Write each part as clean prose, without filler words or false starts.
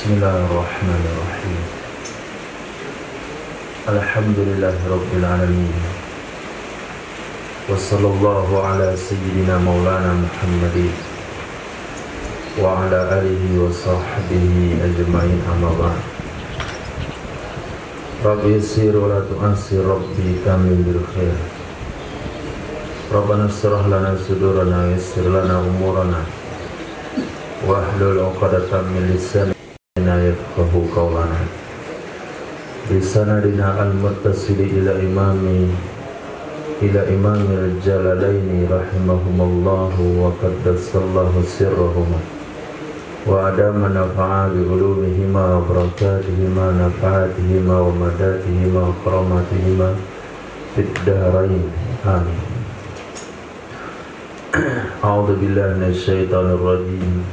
Bismillahirrahmanirrahim. Alhamdulillahirabbil alamin. Wassallallahu ala sayyidina maulana Muhammadin wa ala alihi wa sahbihi ajma'in, amma ba'd. Rabbi yassir wa la tu'assir, Rabbi kamil bil khair. Rabbana shrah lana sudurana wa yassir lana umurana wahlul 'uqdatam min lisani yafqahu qawlana. Bisanadina al-muttasili ila imamil jalalaini rahimahumullahu wa qaddasallahu sirrahuma wa adama nafa'a bi ulumihima wa barakatihima nafa'atihima wa madatihima wa karamatihima fid darain, amin. A'udzu billahi minasyaitonir rajim.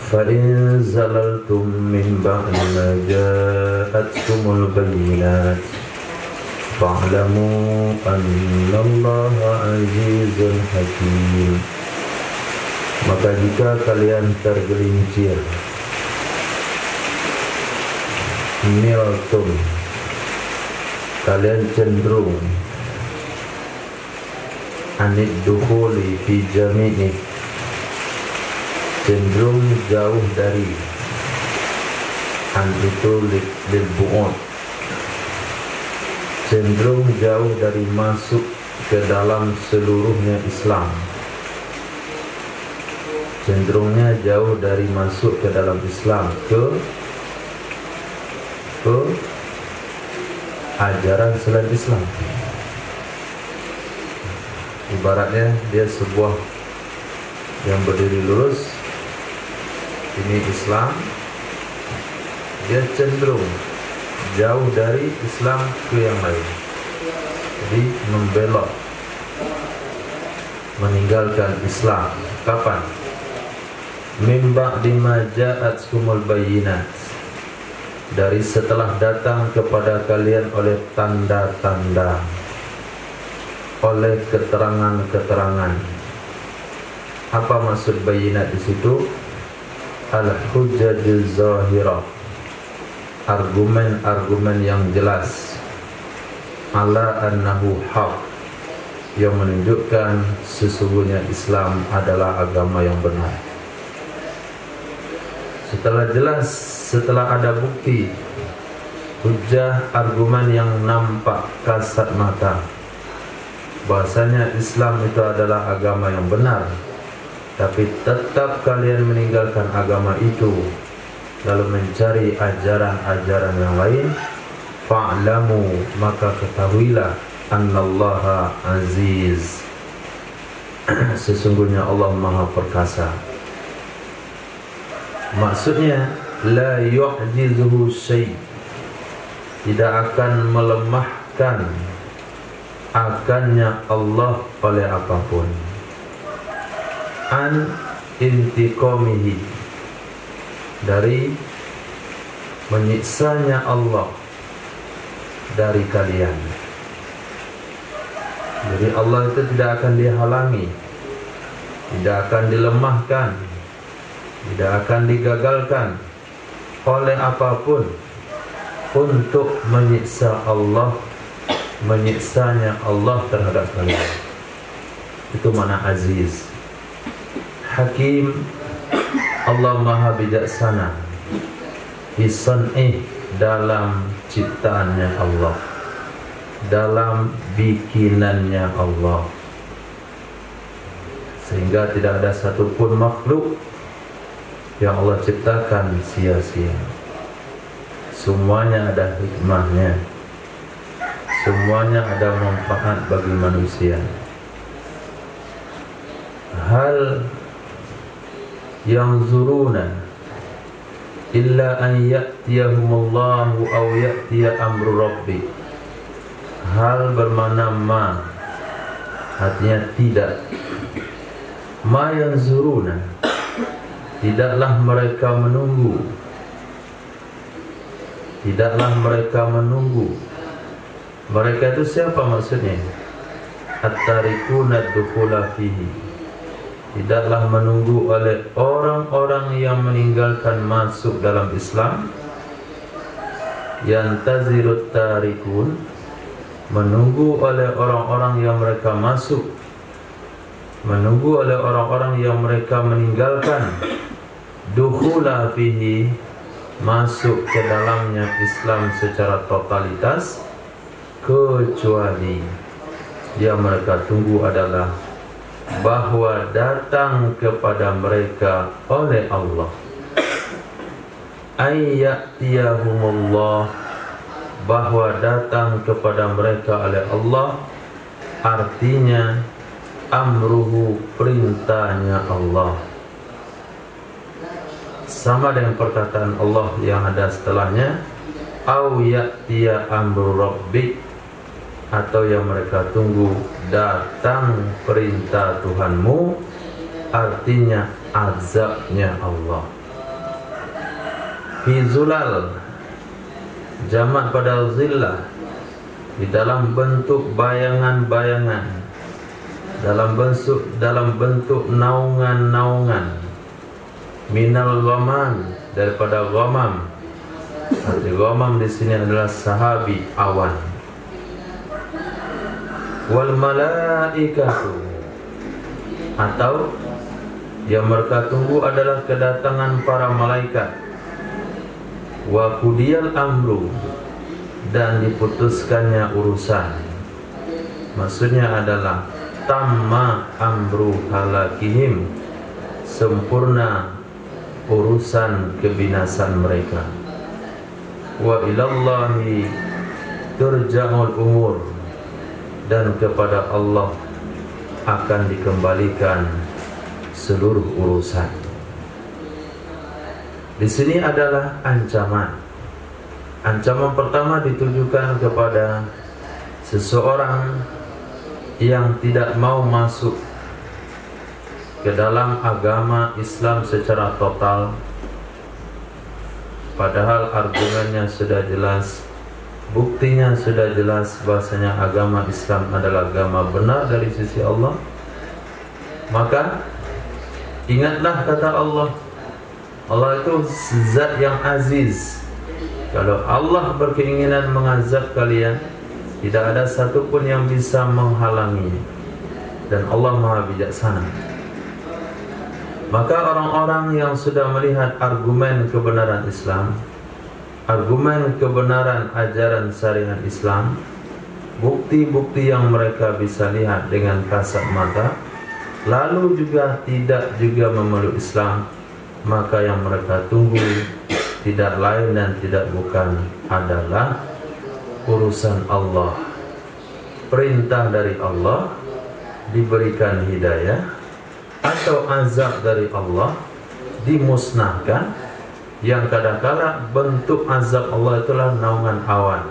فَإِن زَلَلْتُم مِّن بَعْدِ مَا جَاءَتْكُمُ الْبَيِّنَاتُ فَاعْلَمُوا أَنَّ اللَّهَ عَزِيزٌ حَكِيمٌ. Maka jika kalian tergelincir, miltum, kalian cenderung, anid dukhuli fi jami'i, cenderung jauh dari, an itu lil bu'ud, cenderung jauh dari masuk ke dalam seluruhnya Islam, cenderungnya jauh dari masuk ke dalam Islam, ke ajaran selain Islam. Ibaratnya dia sebuah yang berdiri lurus, ini Islam, dia cenderung jauh dari Islam ke yang lain, jadi membelok, meninggalkan Islam. Kapan? Min ba'di ma ja'atkumul bayyinat, dari setelah datang kepada kalian oleh tanda-tanda, oleh keterangan-keterangan. Apa maksud bayyinat di situ? Al-hujjajul zahirah, argumen-argumen yang jelas, ala annahu haq, yang menunjukkan sesungguhnya Islam adalah agama yang benar. Setelah jelas, setelah ada bukti, hujjah, argumen yang nampak kasat mata bahasanya Islam itu adalah agama yang benar, tapi tetap kalian meninggalkan agama itu lalu mencari ajaran-ajaran yang lain, fa'lamu, maka ketahuilah, annallaha aziz, sesungguhnya Allah maha perkasa. Maksudnya la yu'jizuhu syai', tidak akan melemahkan akannya Allah oleh apapun. An intiqamihi, dari menyiksanya Allah dari kalian. Jadi Allah itu tidak akan dihalangi, tidak akan dilemahkan, tidak akan digagalkan oleh apapun untuk menyiksa Allah, menyiksanya Allah terhadap kalian. Itu mana aziz. Hakim, Allah maha bijaksana, bisan'ih, dalam ciptaannya Allah, dalam bikinannya Allah, sehingga tidak ada satupun makhluk yang Allah ciptakan sia-sia. Semuanya ada hikmahnya, semuanya ada manfaat bagi manusia. Hal yanzuruna illa an ya'tiyahumullahu aw ya'tiya amru rabbi. Hal bermakna ma, artinya tidak. Ma yanzuruna, tidaklah mereka menunggu, tidaklah mereka menunggu. Mereka itu siapa maksudnya? At-tarikuna dukhula fihi, tidaklah menunggu oleh orang-orang yang meninggalkan masuk dalam Islam, yantazirut tarikun, menunggu oleh orang-orang yang mereka masuk, menunggu oleh orang-orang yang mereka meninggalkan, dukhula fihi, masuk ke dalamnya Islam secara totalitas, kecuali yang mereka tunggu adalah bahwa datang kepada mereka oleh Allah, ayyatiyahumullah, bahwa datang kepada mereka oleh Allah, artinya amruhu, perintahnya Allah, sama dengan perkataan Allah yang ada setelahnya, au ya'tiya amru rabbik, atau yang mereka tunggu datang perintah Tuhanmu, artinya azabnya Allah. Fi zulal, jamak pada zillah, di dalam bentuk bayangan-bayangan, dalam bentuk naungan-naungan, minal ghamam, daripada ghamam. Arti ghamam di sini adalah sahabi, awan. Wal malaikatu, atau yang mereka tunggu adalah kedatangan para malaikat. Wa qudiyal amru, dan diputuskannya urusan. Maksudnya adalah tamma amru halakihim, sempurna urusan kebinasan mereka. Wa ilallahi turja'ul umur, dan kepada Allah akan dikembalikan seluruh urusan. Di sini adalah ancaman. Ancaman pertama ditujukan kepada seseorang yang tidak mau masuk ke dalam agama Islam secara total, padahal argumennya sudah jelas, buktinya sudah jelas bahasanya agama Islam adalah agama benar dari sisi Allah. Maka ingatlah kata Allah, Allah itu zat yang aziz. Kalau Allah berkeinginan mengazab kalian, tidak ada satupun yang bisa menghalangi, dan Allah Maha Bijaksana. Maka orang-orang yang sudah melihat argumen kebenaran Islam, argumen kebenaran ajaran syariat Islam, bukti-bukti yang mereka bisa lihat dengan kasat mata, lalu juga tidak juga memeluk Islam, maka yang mereka tunggu tidak lain dan tidak bukan adalah urusan Allah, perintah dari Allah, diberikan hidayah, atau azab dari Allah, dimusnahkan. Yang kadang-kala bentuk azab Allah itulah naungan awan.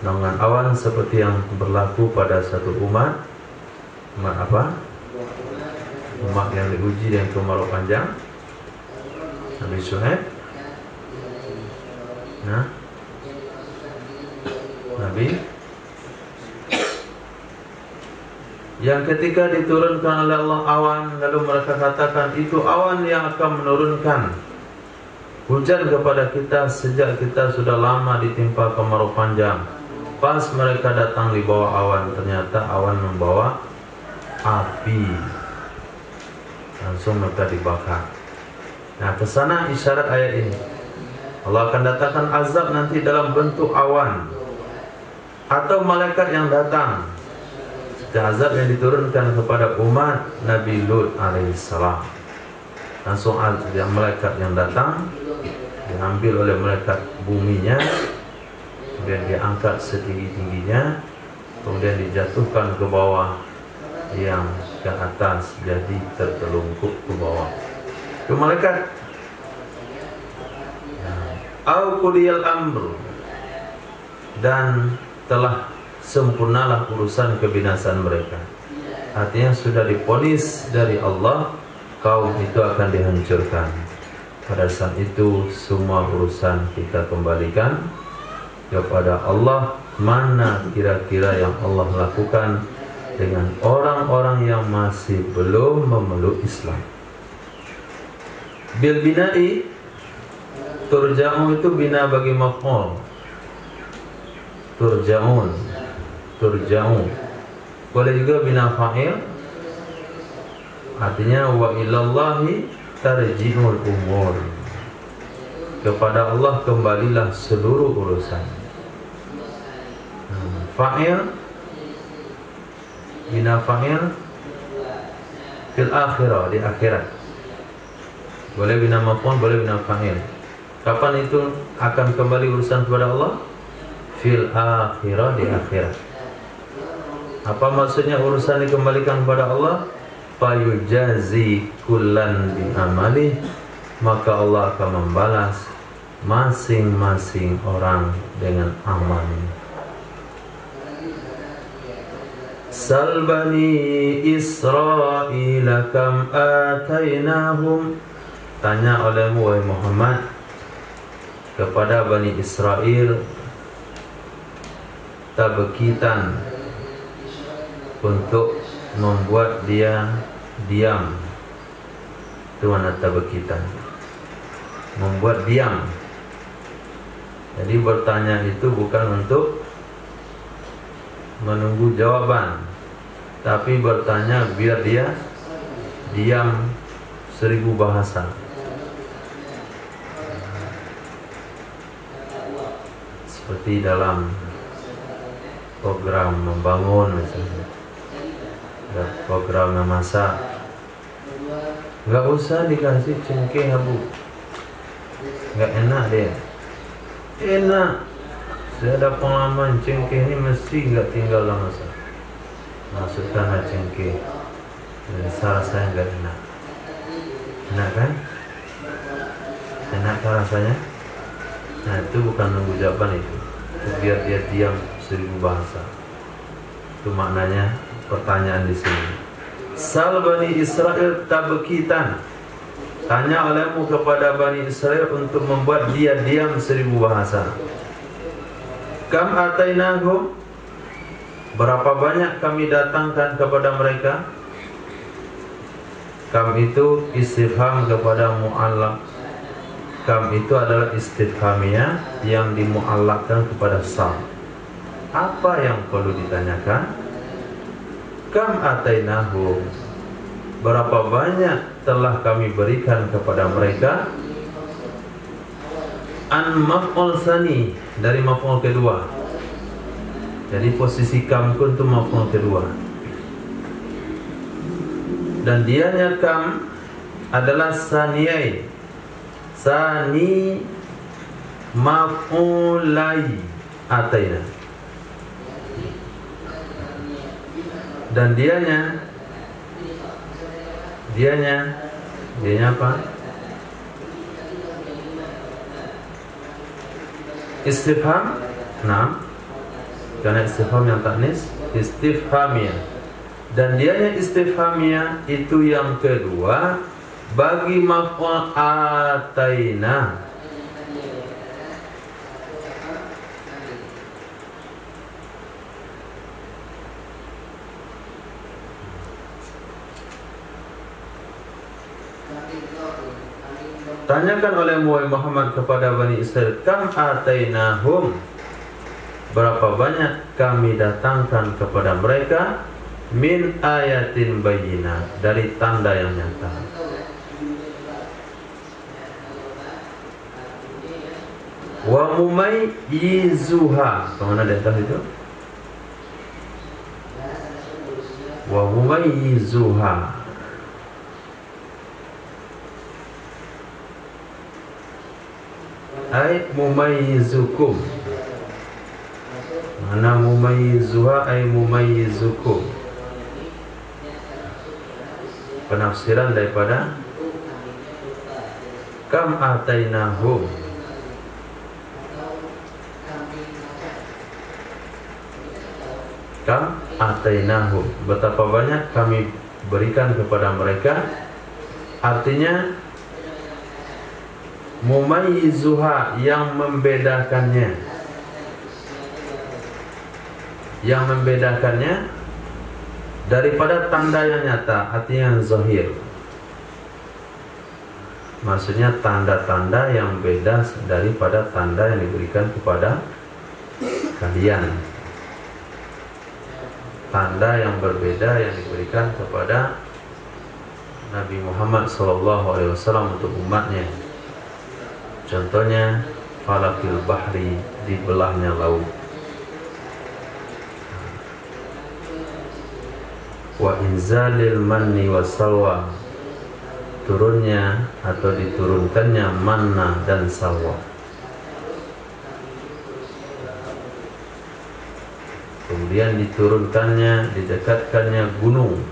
Naungan awan seperti yang berlaku pada satu umat. Umat apa? Umat yang diuji dengan kemarau panjang, Nabi Syuaib. Nah, Nabi yang ketika diturunkan oleh Allah awan, lalu mereka katakan itu awan yang akan menurunkan hujan kepada kita sejak kita sudah lama ditimpa kemarau panjang. Pas mereka datang di bawah awan, ternyata awan membawa api, langsung mereka dibakar. Nah, kesana isyarat ayat ini. Allah akan datangkan azab nanti dalam bentuk awan, atau malaikat yang datang. Azab yang diturunkan kepada umat Nabi Lut alaihissalam, langsung yang malaikat yang datang diambil oleh malaikat buminya, kemudian diangkat setinggi-tingginya, kemudian dijatuhkan ke bawah, yang ke atas jadi tertelungkup ke bawah. Itu malaikat. Au qudiyal amr, dan telah sempurnalah urusan kebinasan mereka. Artinya sudah diponis dari Allah, kaum itu akan dihancurkan. Pada saat itu semua urusan kita kembalikan kepada Allah. Mana kira-kira yang Allah lakukan dengan orang-orang yang masih belum memeluk Islam. Bil bina'i, turja'u itu bina bagi maf'ul. Turja'un, turja'u. Boleh juga bina fa'il, artinya wa ilallahi tarji'ul umur. Kepada Allah kembalilah seluruh urusan. Fa'il, bina fa'il fil akhirah, di akhirat. Boleh bina maf'ul, boleh bina fa'il. Kapan itu akan kembali urusan kepada Allah? Fil akhirah, di akhirat. Apa maksudnya urusan dikembalikan kepada Allah? Fayujazi kullan bi amali, maka Allah akan membalas masing-masing orang dengan amalnya. Sal bani Israil kam atainahum, tanya olehmu wahai Muhammad kepada Bani Israel tabkitan, untuk membuat dia diam. Itu mana tabkitan, membuat diam. Jadi bertanya itu bukan untuk menunggu jawaban, tapi bertanya biar dia diam 1000 bahasa. Seperti dalam program membangun misalnya, program memasak, nggak usah dikasih cengkeh abu, nggak enak dia. Enak, saya ada pengalaman cengkeh ini mesti nggak tinggal lama masa. Masukkanlah cengkeh, rasanya nggak enak. Enak kan? Enak kan rasanya? Nah itu bukan nunggu jawaban itu biar dia diam 1000 bahasa. Itu maknanya pertanyaan di sini. Sal Bani Israel tabkitan, tanya olehmu kepada Bani Israel untuk membuat dia diam 1000 bahasa. Kam atainahum, berapa banyak kami datangkan kepada mereka. Kam itu istifham kepada mu'allaq. Kam itu adalah istifhamiyah yang dimu'allaqkan kepada sal. Apa yang perlu ditanyakan? Kam atainahum, berapa banyak telah kami berikan kepada mereka. An maf'ul sani, dari maf'ul kedua. Jadi posisi kam itu maf'ul kedua. Dan dianya kam adalah saniyai, sani maf'ulai ataina. Dan dianya apa? Istifham. Nah, karena istifham yang taknis, istifhamiyah. Dan dianya istifhamiyah itu yang kedua bagi maf'ul ataina. Tanyakan oleh Muhammad kepada Bani Israel, kam atainahum, berapa banyak kami datangkan kepada mereka, min ayatin bayyinah, dari tanda yang nyata. Wa mumayyizuha, kemana di atas itu? Wa mumayyizuha, ay mumayyizukum. Mana mumayyizuha ay mumayyizukum. Penafsiran daripada kam atainahum. Kam atainahum, betapa banyak kami berikan kepada mereka. Artinya mumayyizuha, yang membedakannya. Yang membedakannya daripada tanda yang nyata, artinya yang zahir. Maksudnya tanda-tanda yang beda daripada tanda yang diberikan kepada kalian. Tanda yang berbeda yang diberikan kepada Nabi Muhammad SAW untuk umatnya. Contohnya falakil bahri, dibelahnya laut. Wa inzalil manni wassalwa, turunnya atau diturunkannya manna dan salwa. Kemudian diturunkannya, didekatkannya gunung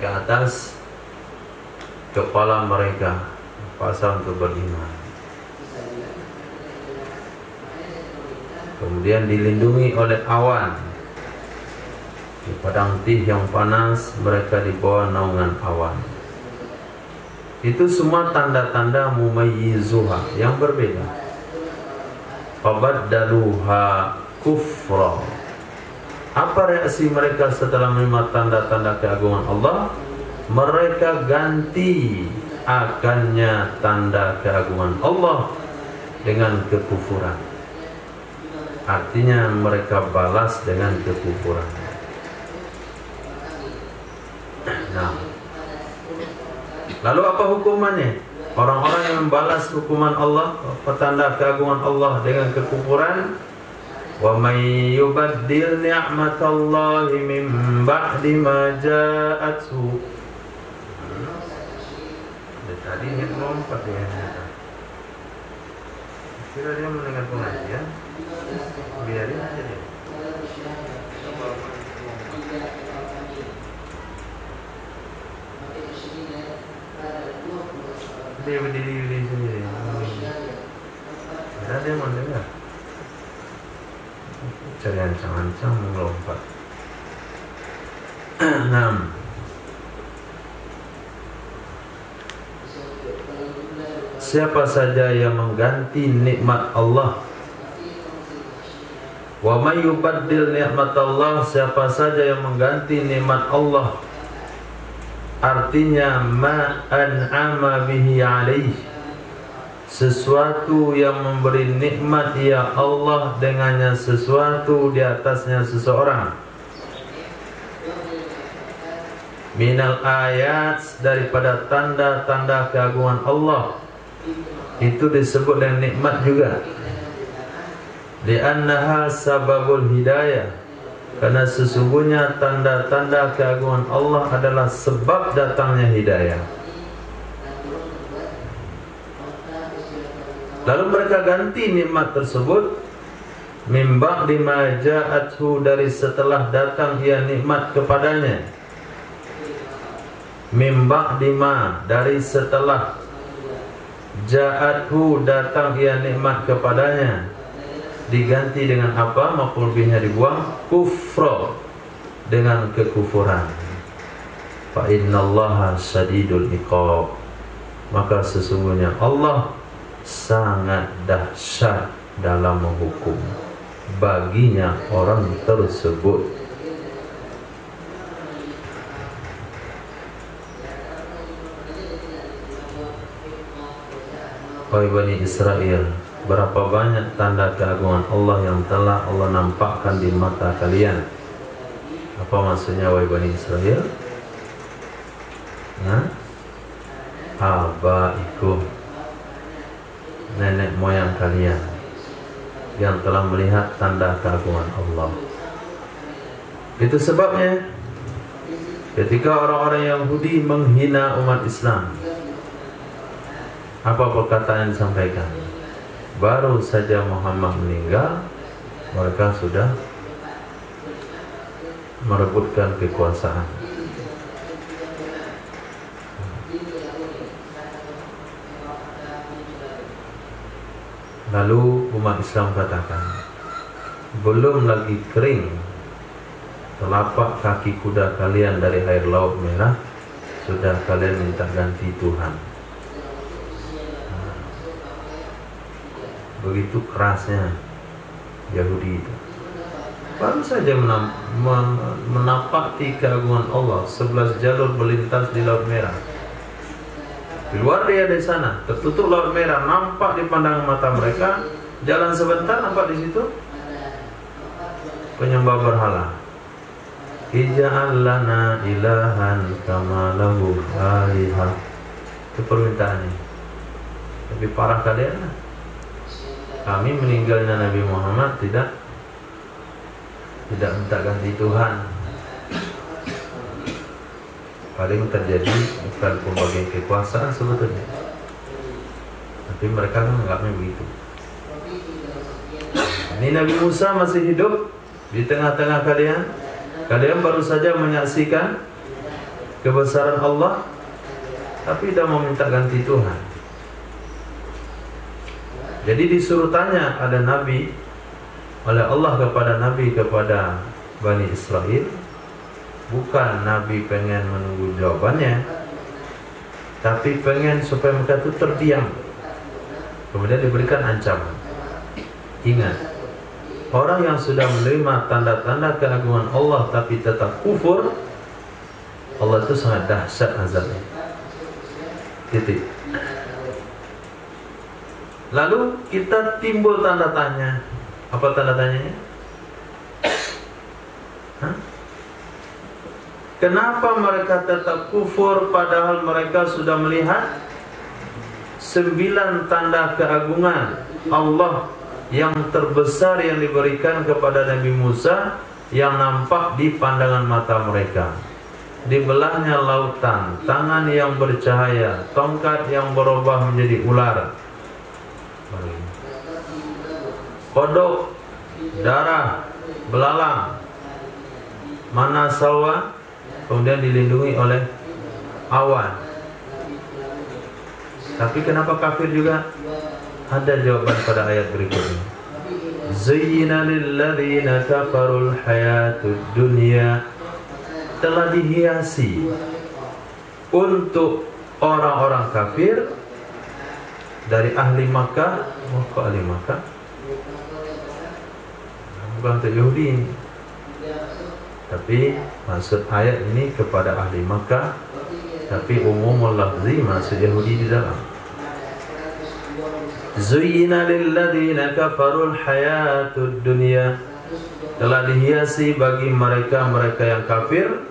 ke atas kepala mereka, pasang untuk beriman. Kemudian dilindungi oleh awan. Di padang tih yang panas, mereka di bawah naungan awan. Itu semua tanda-tanda mumayyizuha, yang berbeda. Fabaddaluha kufra. Apa reaksi mereka setelah menerima tanda-tanda keagungan Allah? Mereka ganti akannya tanda keagungan Allah dengan kekufuran. Artinya mereka balas dengan kekufuran. Nah, lalu apa hukumannya? Orang-orang yang membalas hukuman Allah, petanda keagungan Allah dengan kekufuran. Wa may yubaddil ni'matallahi min ba'di ma ja'athu. Tadi ini lompat dia. Kira dia mendengar pengajian, biarin aja dia. Dia berdiri sendiri. Ada dia mendengar. Cari ancang-ancang melompat. 6. Siapa saja yang mengganti nikmat Allah, wa may yubaddil nikmat Allah, siapa saja yang mengganti nikmat Allah, artinya ma an'ama bihi alaih, sesuatu yang memberi nikmat ya Allah dengannya sesuatu di atasnya seseorang. Minal ayat, daripada tanda-tanda keagungan Allah, itu disebut dengan nikmat juga. Li'annaha sababul hidayah, karena sesungguhnya tanda-tanda keagungan Allah adalah sebab datangnya hidayah. Lalu mereka ganti nikmat tersebut min ba'di ma ja'athu, dari setelah datang ia nikmat kepadanya. Min ba'di ma, dari setelah ja'athu, datang ia nikmat kepadanya, diganti dengan apa? Maf'ul bihnya dibuang, kufra, dengan kekufuran. Fa innallaha syadidul iqab, maka sesungguhnya Allah sangat dahsyat dalam menghukum baginya orang tersebut. Wahai Bani Israel, berapa banyak tanda keagungan Allah yang telah Allah nampakkan di mata kalian. Apa maksudnya wahai Bani Israel? Abaikum, nenek moyang kalian yang telah melihat tanda keagungan Allah. Itu sebabnya ketika orang-orang Yahudi menghina umat Islam, apa perkataan yang disampaikan? Baru saja Muhammad meninggal, mereka sudah merebutkan kekuasaan. Lalu umat Islam katakan, belum lagi kering telapak kaki kuda kalian dari air laut merah, sudah kalian minta ganti Tuhan. Begitu kerasnya Yahudi itu. baru saja menapaki keagungan Allah. 11 jalur melintas di Laut Merah. Di luar dia di sana, tertutup Laut Merah, nampak di pandangan mata mereka. Jalan sebentar, nampak di situ penyembah berhala. Ij'al lana ilahan kama lahu alihah. Itu permintaannya. Lebih parah kalian lah. Kami meninggalnya Nabi Muhammad tidak minta ganti Tuhan. Paling terjadi bukan pembagian kekuasaan sebetulnya, tapi mereka kan menganggapnya begitu. Ini Nabi Musa masih hidup di tengah-tengah kalian. Kalian baru saja menyaksikan kebesaran Allah, tapi tidak mau minta ganti Tuhan. Jadi disuruh tanya ada Nabi oleh Allah kepada Bani Israel. Bukan Nabi pengen menunggu jawabannya, tapi pengen supaya mereka itu terdiam. Kemudian diberikan ancaman. Ingat, orang yang sudah menerima tanda-tanda keagungan Allah tapi tetap kufur, Allah itu sangat dahsyat azabnya. Titik. Lalu kita timbul tanda tanya. Apa tanda tanyanya? Kenapa mereka tetap kufur padahal mereka sudah melihat 9 tanda keagungan Allah yang terbesar yang diberikan kepada Nabi Musa yang nampak di pandangan mata mereka. Dibelahnya lautan, tangan yang bercahaya, tongkat yang berubah menjadi ular, kodok, darah, belalang, mana salwa, kemudian dilindungi oleh awan. Tapi kenapa kafir juga? Ada jawaban pada ayat berikutnya. Zayyina lilladzina kafarul hayatud dunya. Telah dihiasi untuk orang-orang kafir dari ahli Makkah. Oh, kok ahli Makkah? Bukan untuk Yahudi ini. Tapi maksud ayat ini kepada ahli Makkah, tapi umumul lafzi maksud Yahudi di dalam. Zuyyina lilladzina kafarul hayatud dunya. Telah dihiasi bagi mereka yang kafir,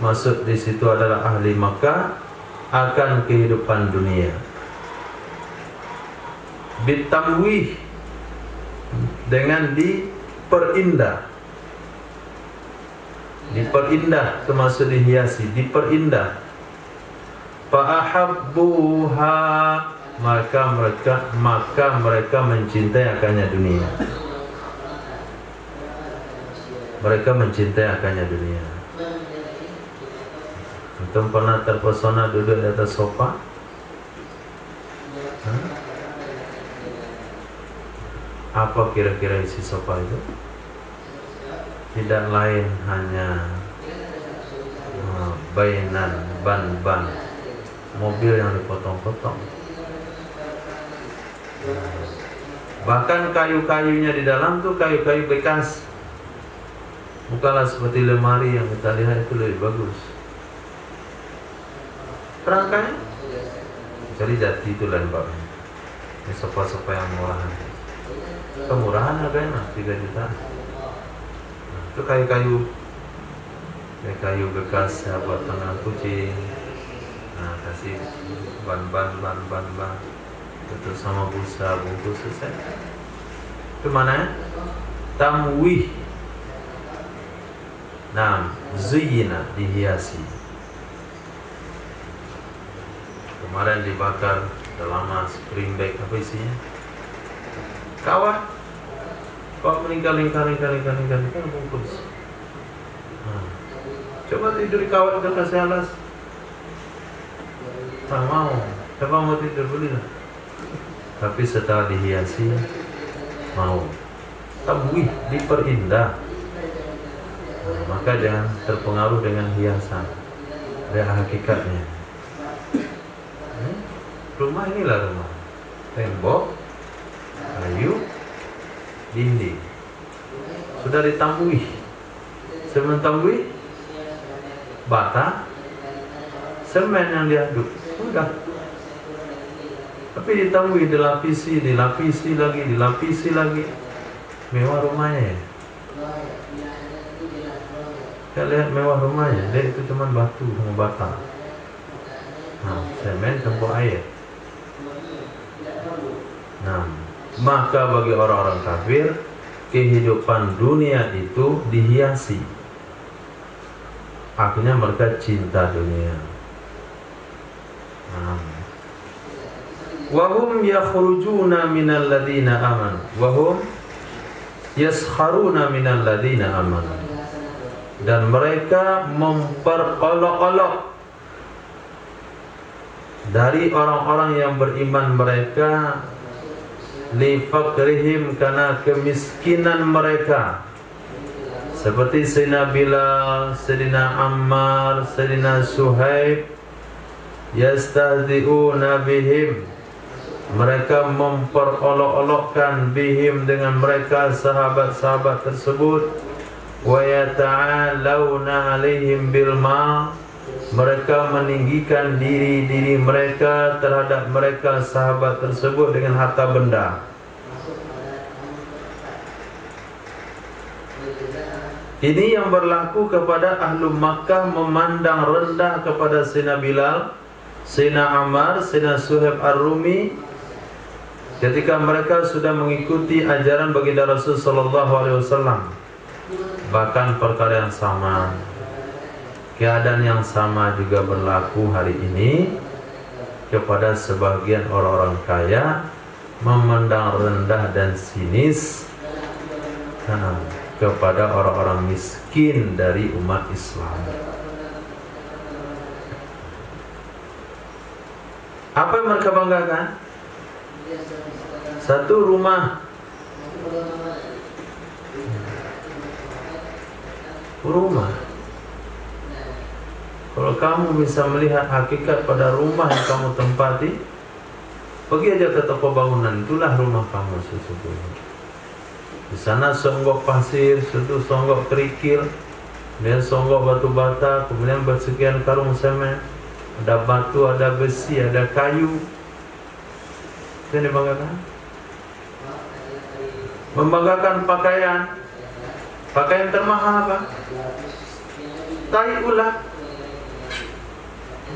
maksud di situ adalah ahli Makkah, akan kehidupan dunia. Bitamwih, dengan diperindah. Diperindah, termasuk dihiasi, diperindah. Fa'ahabbuha, maka mereka mencintai akannya dunia. Mereka mencintai akannya dunia. Antum pernah terpesona duduk di atas sofa? Apa kira-kira isi sofa itu? Tidak lain hanya bainan, ban mobil yang dipotong-potong. Bahkan kayu-kayunya di dalam tuh kayu-kayu bekas. Bukanlah seperti lemari yang kita lihat itu lebih bagus. Kerangkanya jadi jati itu lembabnya. Ini sofa-sofa yang murahan. Kemurahan harganya 3 juta. Itu kayu-kayu bekas ya, buat tangan kucing. Nah, kasih ban itu sama busa bungkus selesai. Itu mana? Tamwih. Nah, zuyyina, dihiasi. Kemarin dibakar, udah lama, spring bag apa isinya? Kawat. Kok meninggal bungkus. Nah, coba tidur di kawat udah kasih alas. Tak mau. Coba mau tidur belilah. Tapi setelah dihiasi mau. Tamwih, diperindah. Nah, maka jangan terpengaruh dengan hiasan. Ada hakikatnya. Rumah inilah rumah. Tembok, kayu, dinding. sudah ditambui. Sebelum tambui bata, semen yang diaduk, udah. Tapi ditambui, dilapisi lagi, mewah rumahnya ya. Kita lihat mewah rumahnya, dia itu cuma batu sama bata. Nah, semen campur air. Nah, maka bagi orang-orang kafir, kehidupan dunia itu dihiasi. Akhirnya mereka cinta dunia. Wahum yakhrujuna minal ladina amanu, wahum yaskharuna minal ladina amanu. Dan mereka memperolok-olok dari orang-orang yang beriman mereka, li fakrihim, karena kemiskinan mereka. Seperti Sayyidina Bilal, Sayyidina Ammar, Sayyidina Suhaib, yastahzi'una bihim, mereka memperolok-olokkan bihim, dengan mereka sahabat-sahabat tersebut. Wa yata'alawna alaihim bil ma', mereka meninggikan diri mereka terhadap mereka sahabat tersebut dengan harta benda. Ini yang berlaku kepada ahlu Makkah, memandang rendah kepada Sayyidina Bilal, Sayyidina Ammar, Sayyidina Suhaib Ar-Rumi, ketika mereka sudah mengikuti ajaran baginda Rasul sallallahu alaihi wasallam. Bahkan perkara yang sama, keadaan yang sama juga berlaku hari ini kepada sebagian orang-orang kaya, memandang rendah dan sinis kepada orang-orang miskin dari umat Islam. Apa yang mereka banggakan? Satu rumah, kalau kamu bisa melihat hakikat pada rumah yang kamu tempati, pergi aja ke toko bangunan, itulah rumah kamu sesungguhnya. Di sana songgok pasir, situ songgok kerikil, kemudian songgok batu bata, kemudian bersekian karung semen, ada batu, ada besi, ada kayu. Itu yang dibanggakan. Membanggakan pakaian termahal apa? Tai ulat.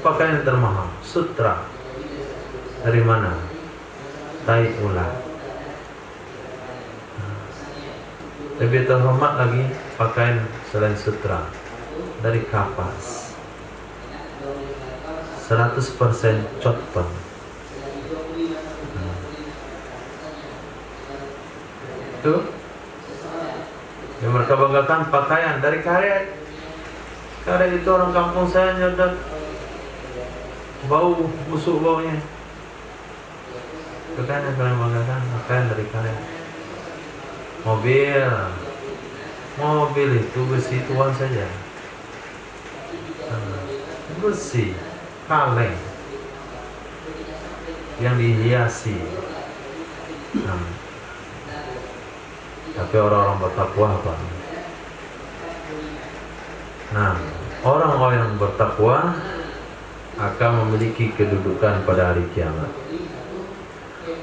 Pakaian termahal, sutra. Dari mana? Tai ulat. Lebih terhormat lagi pakaian selain sutra, dari kapas, 100% cotton. Itu yang mereka banggakan, pakaian dari karet. Karet itu orang kampung saya nyedak, bau, busuk baunya. Itu kan yang kalian banggakan, pakaian dari karet. Mobil itu besi tuan saja, besi kaleng yang dihiasi. Tapi orang-orang bertakwa apa? Orang-orang yang bertakwa akan memiliki kedudukan pada hari kiamat.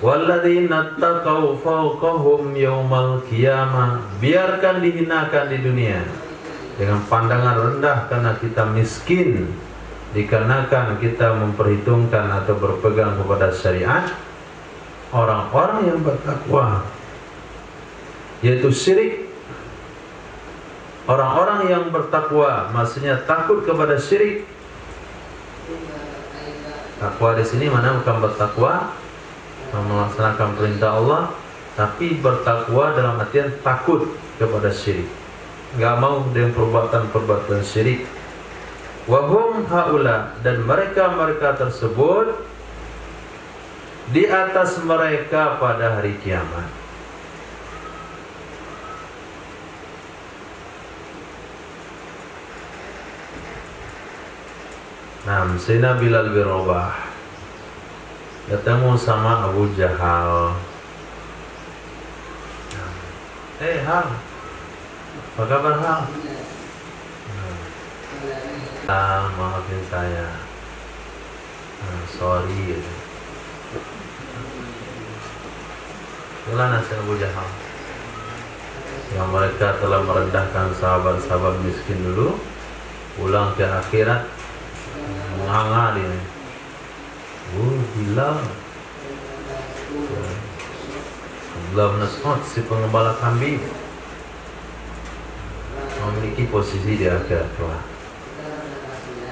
Walladzina taqaw fawqahum yaumal qiyamah, biarkan dihinakan di dunia dengan pandangan rendah karena kita miskin, dikarenakan kita memperhitungkan atau berpegang kepada syariat. Orang-orang yang bertakwa, yaitu syirik. Orang-orang yang bertakwa maksudnya takut kepada syirik. Takwa di sini mana bukan bertakwa melaksanakan perintah Allah, tapi bertakwa dalam artian takut kepada syirik, enggak mau dengan perbuatan-perbuatan syirik. Wahum haula, dan mereka tersebut di atas mereka pada hari kiamat. Sayyidina Bilal bin Rabah ketemu sama Abu Jahal. Apa kabar Hal? Maafin saya. Sorry. Itulah nasihat Abu Jahal, yang mereka telah merendahkan sahabat-sahabat miskin dulu, pulang ke akhirat menganga dia. Gila. Abdullah bin Mas'ud, si pengembala kambing, memiliki posisi di akhirat kelak.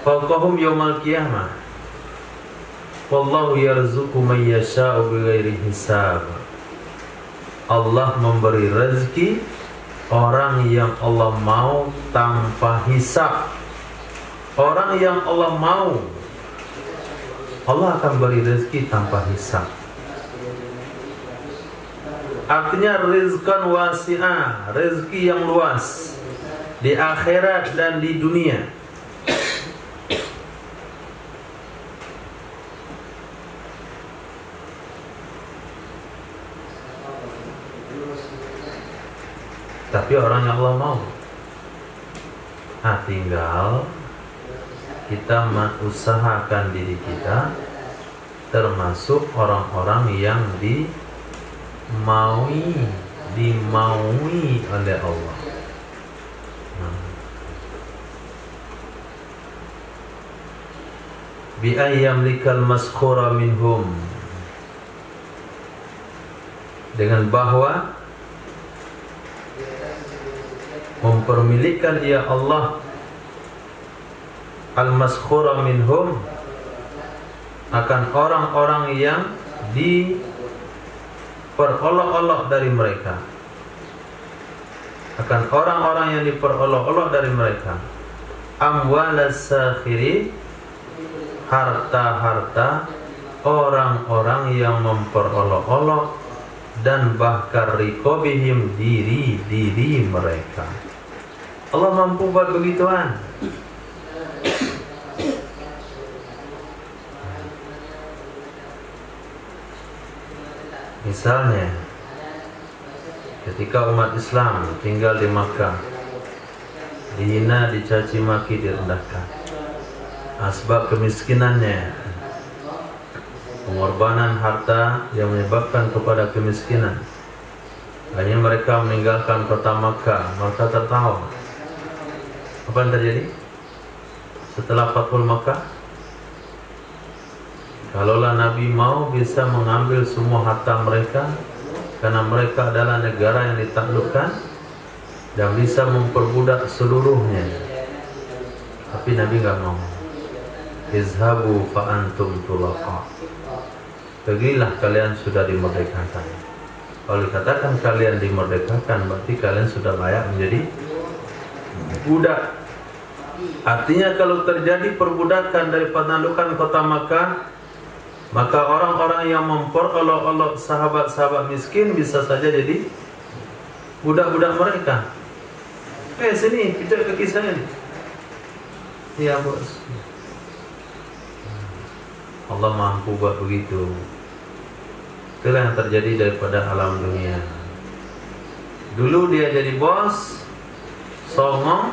Fawqahum yaumal qiyamah, wallahu yarzuqu man yasha'u bighairi hisab. Allah memberi rezeki orang yang Allah mau tanpa hisab. Orang yang Allah mau, Allah akan beri rezeki tanpa hisab. Artinya rizqan wasi'ah, rezeki yang luas di akhirat dan di dunia. Tapi orang yang Allah mau, tinggal kita usahakan diri kita termasuk orang-orang yang dimaui oleh Allah. Bi ayyamlikal maskhura minhum, dengan bahwa mempermilikkan ia Allah al-maskhura minhum, akan orang-orang yang diperolok-olok dari mereka, akan orang-orang yang diperolok-olok dari mereka, amwalas sakhiri, harta-harta orang-orang yang memperolok-olok, dan bahkan riqabihim, diri-diri mereka. Allah mampu buat begituan. Misalnya, ketika umat Islam tinggal di Makkah, dihina, dicaci maki, direndahkan, sebab kemiskinannya, pengorbanan harta yang menyebabkan kepada kemiskinan. Hanya mereka meninggalkan kota Makkah, mereka tertawa. Apa yang terjadi setelah Fathul Makkah? Kalaulah Nabi mau, bisa mengambil semua harta mereka, karena mereka adalah negara yang ditaklukkan, dan bisa memperbudak seluruhnya. Tapi Nabi nggak mau. Izhabu fa antum tulaqa, pergilah, kalian sudah dimerdekakan. Kalau dikatakan kalian dimerdekakan, berarti kalian sudah layak menjadi budak. Artinya kalau terjadi perbudakan dari penaklukan kota Makkah, maka orang-orang yang memperolok-olok sahabat-sahabat miskin bisa saja jadi budak-budak mereka. Sini, pijak kaki saya nih. Ya bos, Allah mampu buat begitu. Itulah yang terjadi daripada alam dunia. Dulu dia jadi bos, sombong,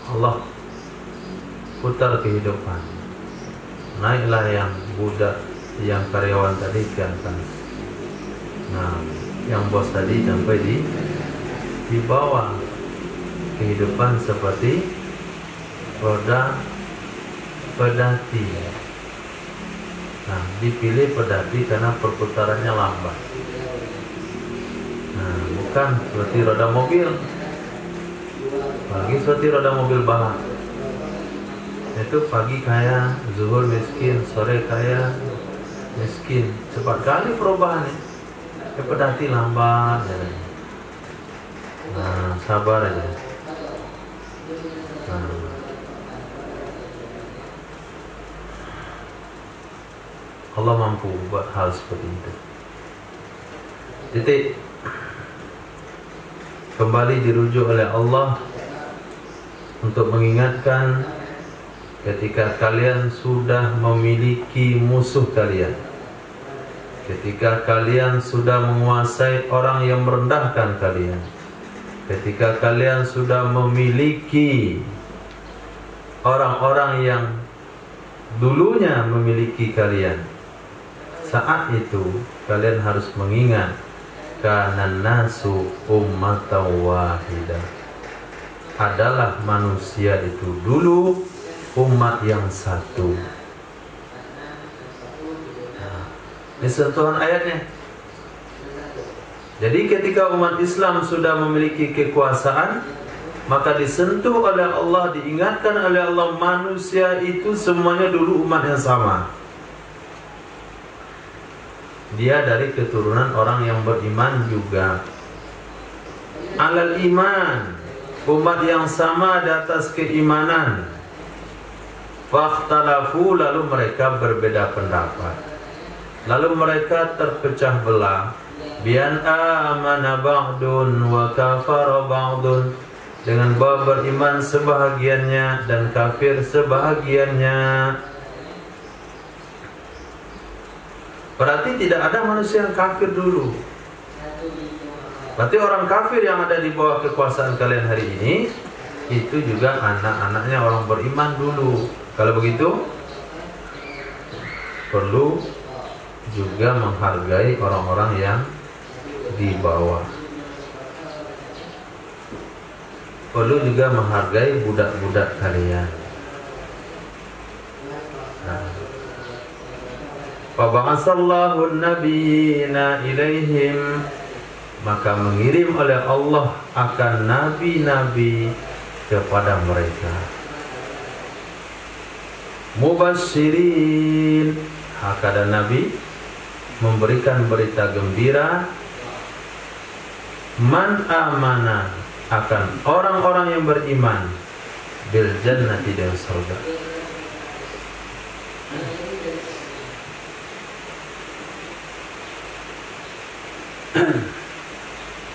Allah putar kehidupan. Naiklah yang budak, yang karyawan tadi ke atas. Yang bos tadi sampai di bawah. Kehidupan seperti roda pedati. Dipilih pedati karena perputarannya lambat. Bukan seperti roda mobil. Pagi seperti roda mobil balap. Itu pagi kaya, zuhur miskin, sore kaya, miskin. Cepat kali perubahannya. Pedati lambat. Sabar aja. Allah mampu buat hal seperti itu. Titik. Kembali dirujuk oleh Allah untuk mengingatkan ketika kalian sudah memiliki musuh kalian, ketika kalian sudah menguasai orang yang merendahkan kalian, ketika kalian sudah memiliki orang-orang yang dulunya memiliki kalian, saat itu kalian harus mengingat kanan nasu ummatan wahidah, adalah manusia itu dulu umat yang satu. Nah, ini sentuhan ayatnya. Jadi ketika umat Islam sudah memiliki kekuasaan, maka disentuh oleh Allah, diingatkan oleh Allah, manusia itu semuanya dulu umat yang sama. Dia dari keturunan orang yang beriman juga. Alal iman, umat yang sama di atas keimanan. Fakhtalafu, lalu mereka berbeda pendapat, lalu mereka terpecah belah. Bian amana ba'dun wa kafara ba'dun, dengan bahwa beriman sebahagiannya dan kafir sebahagiannya. Berarti tidak ada manusia yang kafir dulu. Berarti orang kafir yang ada di bawah kekuasaan kalian hari ini, itu juga anak-anaknya orang beriman dulu. Kalau begitu, perlu juga menghargai orang-orang yang di bawah. Perlu juga menghargai budak-budak kalian. Faba'asallahu an-nabiyina ilaihim, maka mengirim oleh Allah akan nabi-nabi kepada mereka. Mubasyirin, ada nabi memberikan berita gembira. Man amana, akan orang-orang yang beriman, bil jannati, dengan surga.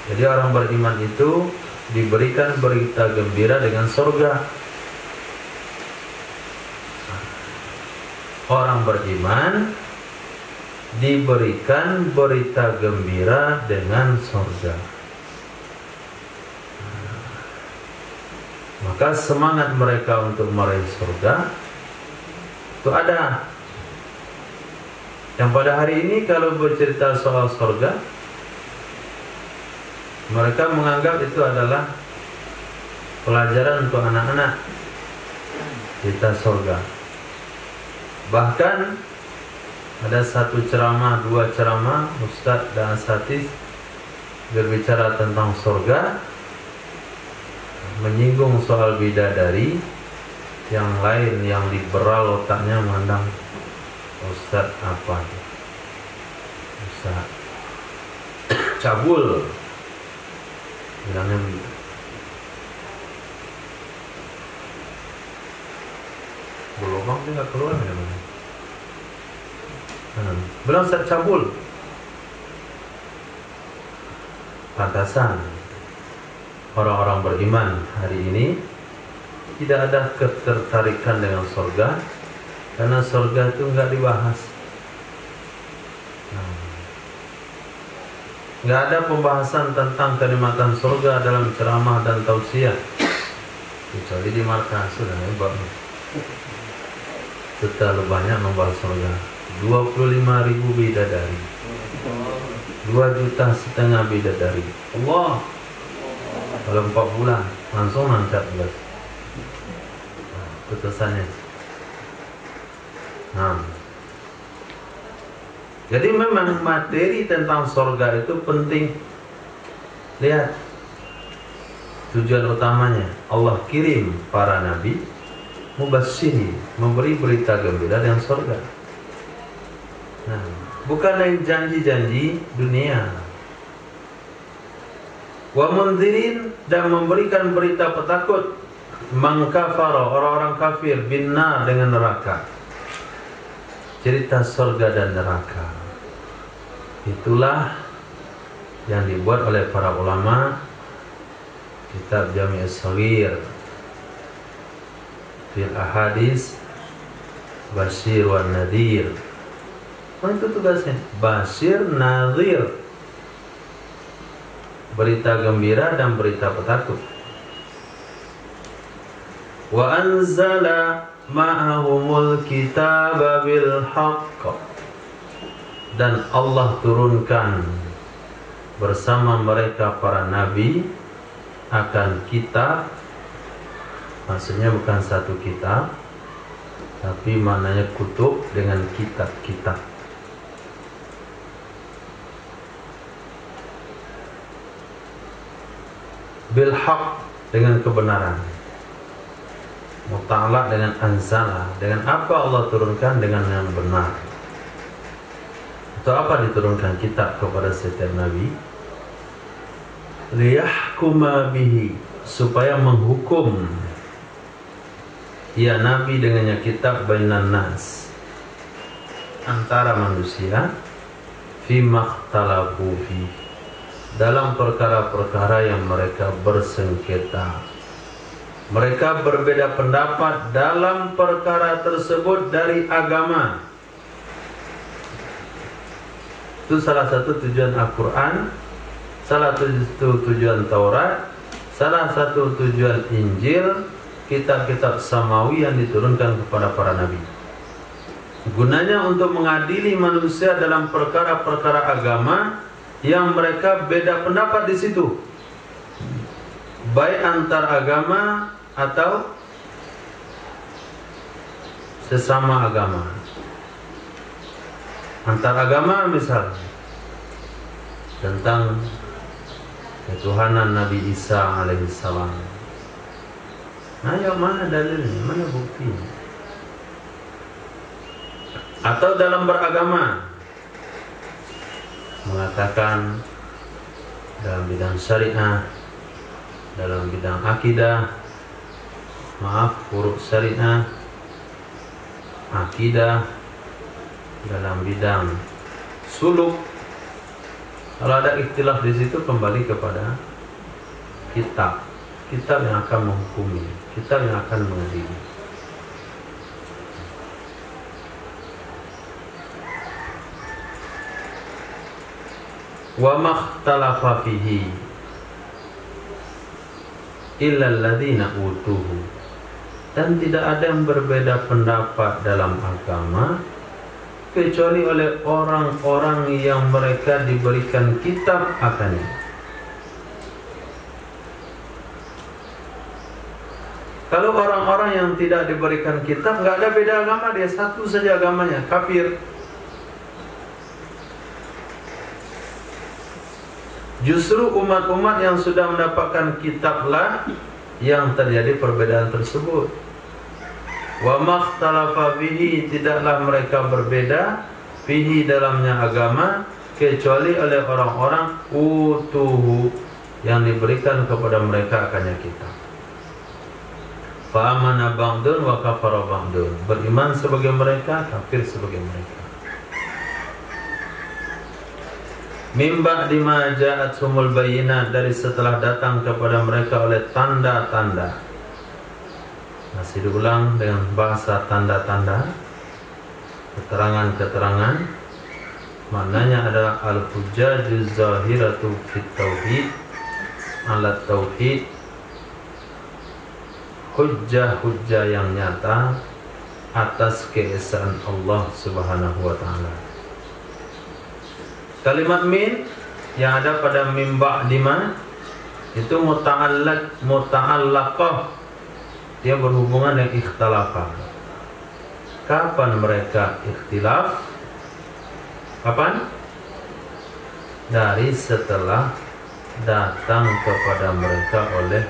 Jadi orang beriman itu diberikan berita gembira dengan surga. Orang beriman diberikan berita gembira dengan surga. Maka semangat mereka untuk meraih surga itu ada. Yang pada hari ini kalau bercerita soal surga, mereka menganggap itu adalah pelajaran untuk anak-anak, cerita surga. Bahkan ada satu ceramah, dua ceramah Ustadz dan Asatidz berbicara tentang surga, menyinggung soal bidadari. Yang lain yang liberal otaknya memandang, Ustadz apa? Ustadz cabul, bilangnya begitu. Berlubang dia nggak keluar namanya. Bilang Ustadz cabul. Pantasan orang-orang beriman hari ini tidak ada ketertarikan dengan surga, karena surga itu nggak dibahas. Nggak ada pembahasan tentang kenikmatan surga dalam ceramah dan tausiah, kecuali di markas. Sudah hebat, terlalu banyak membahas surga. 25.000 bidadari, 2,5 juta bidadari. Allah, kalau 4 bulan langsung angkat belas putusannya. Jadi memang materi tentang surga itu penting. Lihat tujuan utamanya, Allah kirim para nabi mubasyirin, memberi berita gembira dengan surga. Bukan janji-janji dunia. Wa mundzirin, dan memberikan berita petakut, mangkafara, orang-orang kafir, binnar, dengan neraka. Cerita surga dan neraka itulah yang dibuat oleh para ulama kitab Jami' as-Shaghir fil ahadits Basyir wan Nadir, itu tugasnya. Basyir, nadhir, berita gembira dan berita petakut. Wa anzala ma'ahumul kitaba bil haqq, dan Allah turunkan bersama mereka para nabi akan kitab. Maksudnya bukan satu kitab, tapi maknanya kutub dengan kitab-kitab. Bil haqq, dengan kebenaran. Muta'alaq dengan anzala, dengan apa Allah turunkan? Dengan yang benar. Untuk apa diturunkan kitab kepada setiap nabi? Liyahkuma bihi, supaya menghukum ya nabi dengannya kitab bainan nas, antara manusia, fi makhtalafu fi, dalam perkara-perkara yang mereka bersengketa. Mereka berbeda pendapat dalam perkara tersebut dari agama. Itu salah satu tujuan Al-Quran, salah satu tujuan Taurat, salah satu tujuan Injil, kitab-kitab samawi yang diturunkan kepada para nabi. Gunanya untuk mengadili manusia dalam perkara-perkara agama yang mereka beda pendapat di situ, baik antar agama atau sesama agama. Antar agama misalnya tentang ketuhanan Nabi Isa alaihissalam. Nah, yang mana dalilnya, mana buktinya? Atau dalam beragama, mengatakan dalam bidang syariah, dalam bidang akidah, furu' syariah, akidah, dalam bidang suluk. Kalau ada ikhtilaf di situ, kembali kepada kitab yang akan menghukumi, kitab yang akan mengadili. Wa makhtalafa fihi illa alladhina utuhu, dan tidak ada yang berbeda pendapat dalam agama kecuali oleh orang-orang yang mereka diberikan kitab akannya. Kalau orang-orang yang tidak diberikan kitab, nggak ada beda agama, dia satu saja agamanya, kafir. Justru umat-umat yang sudah mendapatkan kitablah yang terjadi perbedaan tersebut. Wa makhtalafa fihi, tidaklah mereka berbeda fihi dalamnya agama kecuali oleh orang-orang utuhu yang diberikan kepada mereka akannya kitab. Fa amana ba'dun wa kafara ba'dun, beriman sebagai mereka, kafir sebagai mereka. Min ba'di ma ja'athumul bayyinat, dari setelah datang kepada mereka oleh tanda-tanda. Masih diulang dengan bahasa tanda-tanda, keterangan-keterangan. Maknanya adalah al-hujjajuz zahiratu fit tauhid, alat tauhid, hujjah-hujjah yang nyata atas keesaan Allah Subhanahu wa taala. Kalimat min yang ada pada min ba'di ma itu muta'allaqah, dia berhubungan dengan ikhtilafah. Kapan mereka ikhtilaf? Kapan? Dari setelah datang kepada mereka oleh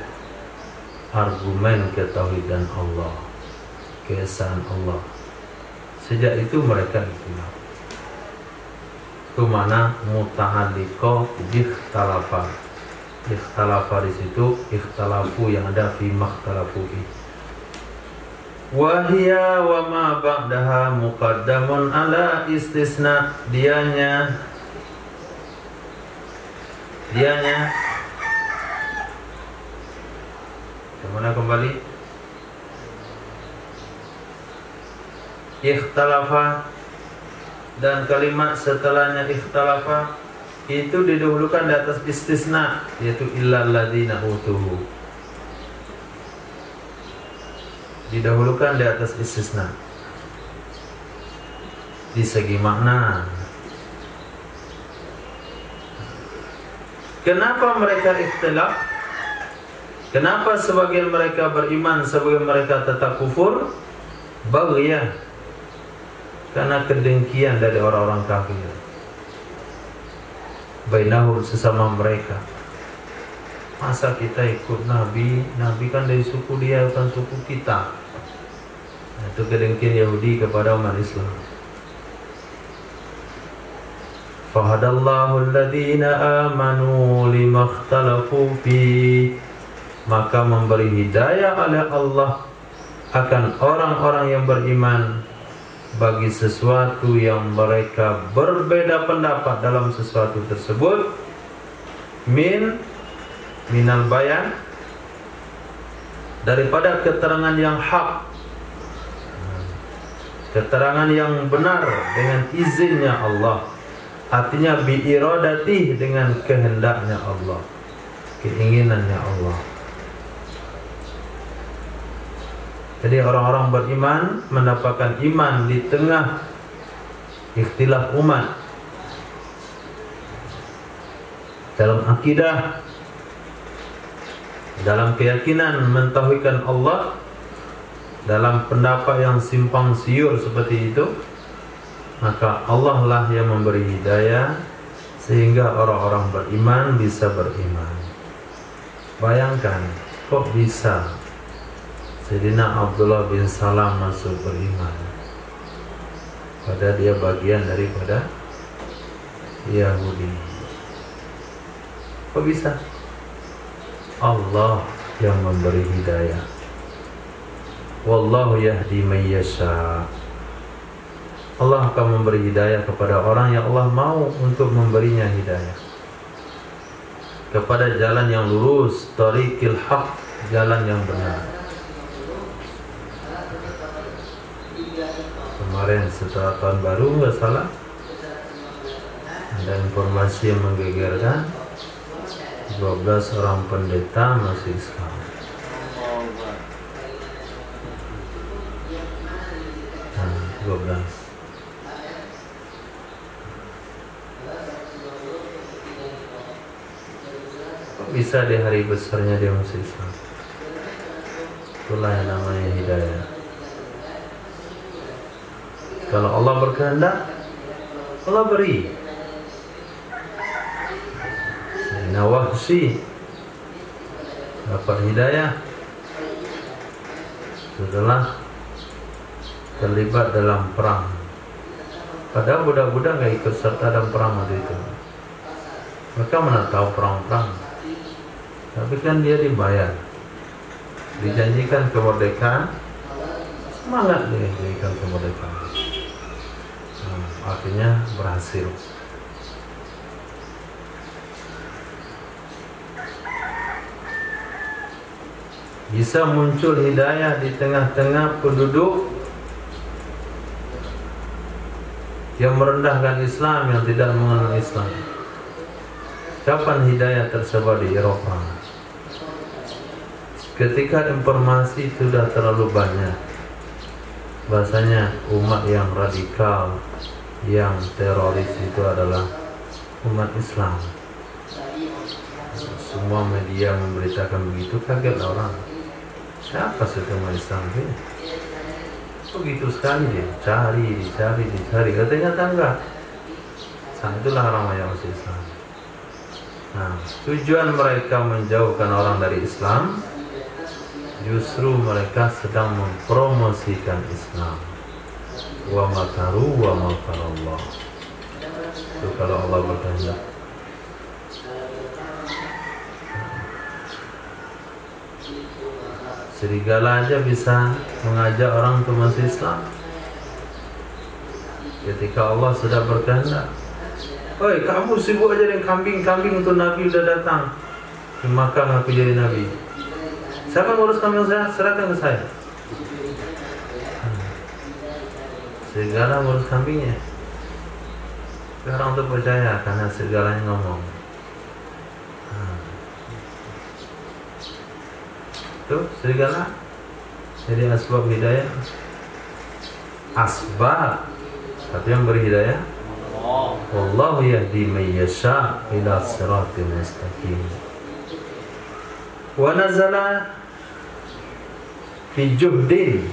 argumen ketauhidan Allah, keesaan Allah. Sejak itu mereka ikhtilaf. Itu mana muta'alliqah ikhtalafa. Ikhtalafa di situ, ikhtalafu yang ada fi makhtalafu fi. Wahia wa ma ba'daha muqaddamun ala istisna, dianya kemana kembali? Ikhtalafa dan kalimat setelahnya ikhtalafa itu didahulukan di atas istisna, yaitu illal ladzina utuhu. Didahulukan di atas istisna di segi makna. Kenapa mereka ikhtilaf? Kenapa sebagian mereka beriman, sebagian mereka tetap kufur? Baghya, karena kedengkian dari orang-orang kafir bainahum, sesama mereka. Masa kita ikut Nabi? Nabi kan dari suku dia, bukan suku kita. Itu kedengkian Yahudi kepada umat Islam. Fahadallahu alladhina amanu limakhtalafu fi, maka memberi hidayah oleh Allah akan orang-orang yang beriman bagi sesuatu yang mereka berbeda pendapat dalam sesuatu tersebut. Minal bayan, daripada keterangan yang hak, keterangan yang benar dengan izinnya Allah. Artinya biiradati, dengan kehendaknya Allah, keinginannya Allah. Jadi orang-orang beriman mendapatkan iman di tengah ikhtilaf umat dalam akidah, dalam keyakinan mentauhidkan Allah, dalam pendapat yang simpang siur seperti itu. Maka Allah lah yang memberi hidayah sehingga orang-orang beriman bisa beriman. Bayangkan, kok bisa Sayyidina Abdullah bin Salam masuk beriman, padahal dia bagian daripada Yahudi. Kok bisa? Allah yang memberi hidayah. Wallahu yahdi man yasha. Allah akan memberi hidayah kepada orang yang Allah mau untuk memberinya hidayah kepada jalan yang lurus, thariqil haq, jalan yang benar. Kemarin setelah tahun baru, nggak salah, ada informasi yang menggegerkan, 12 orang pendeta masuk Islam. Nah, 12. Kok bisa di hari besarnya dia masuk Islam? Itulah yang namanya hidayah. Kalau Allah berkehendak, Allah beri. Sayyidina Wahsy dapat hidayah setelah terlibat dalam perang. Padahal budak-budak gak ikut serta dalam perang waktu itu. Mereka mana tahu perang-perang. Tapi kan dia dibayar, dijanjikan kemerdekaan, semangat dia diberikan kemerdekaan. Artinya berhasil. Bisa muncul hidayah di tengah-tengah penduduk yang merendahkan Islam, yang tidak mengenal Islam. Kapan hidayah tersebar di Eropa? Ketika informasi sudah terlalu banyak, bahasanya umat yang radikal, yang teroris itu adalah umat Islam. Semua media memberitakan begitu, kaget orang. Siapa sih umat Islam ini? Begitu sekali dia, dicari. Katanya tangga. Nah, itulah orang yang masuk Islam. Nah, tujuan mereka menjauhkan orang dari Islam, justru mereka sedang mempromosikan Islam. Wa makaru wa makarallah. Itu kalau Allah berkehendak. Serigala aja bisa mengajak orang untuk masuk Islam ketika Allah sudah berkehendak. Oi, kamu sibuk aja dengan kambing untuk Nabi udah datang. Maka aku jadi Nabi. Siapa ngurus kambing saya? Serahkan ke saya. Serigala ngurus kambingnya. Orang tuh percaya karena segalanya ngomong. Tuh serigala jadi asbab hidayah. Asbab, tapi yang beri hidayah Wallahu yahdi man yasha ila siratal mustaqim. Wa nazala fi juhdin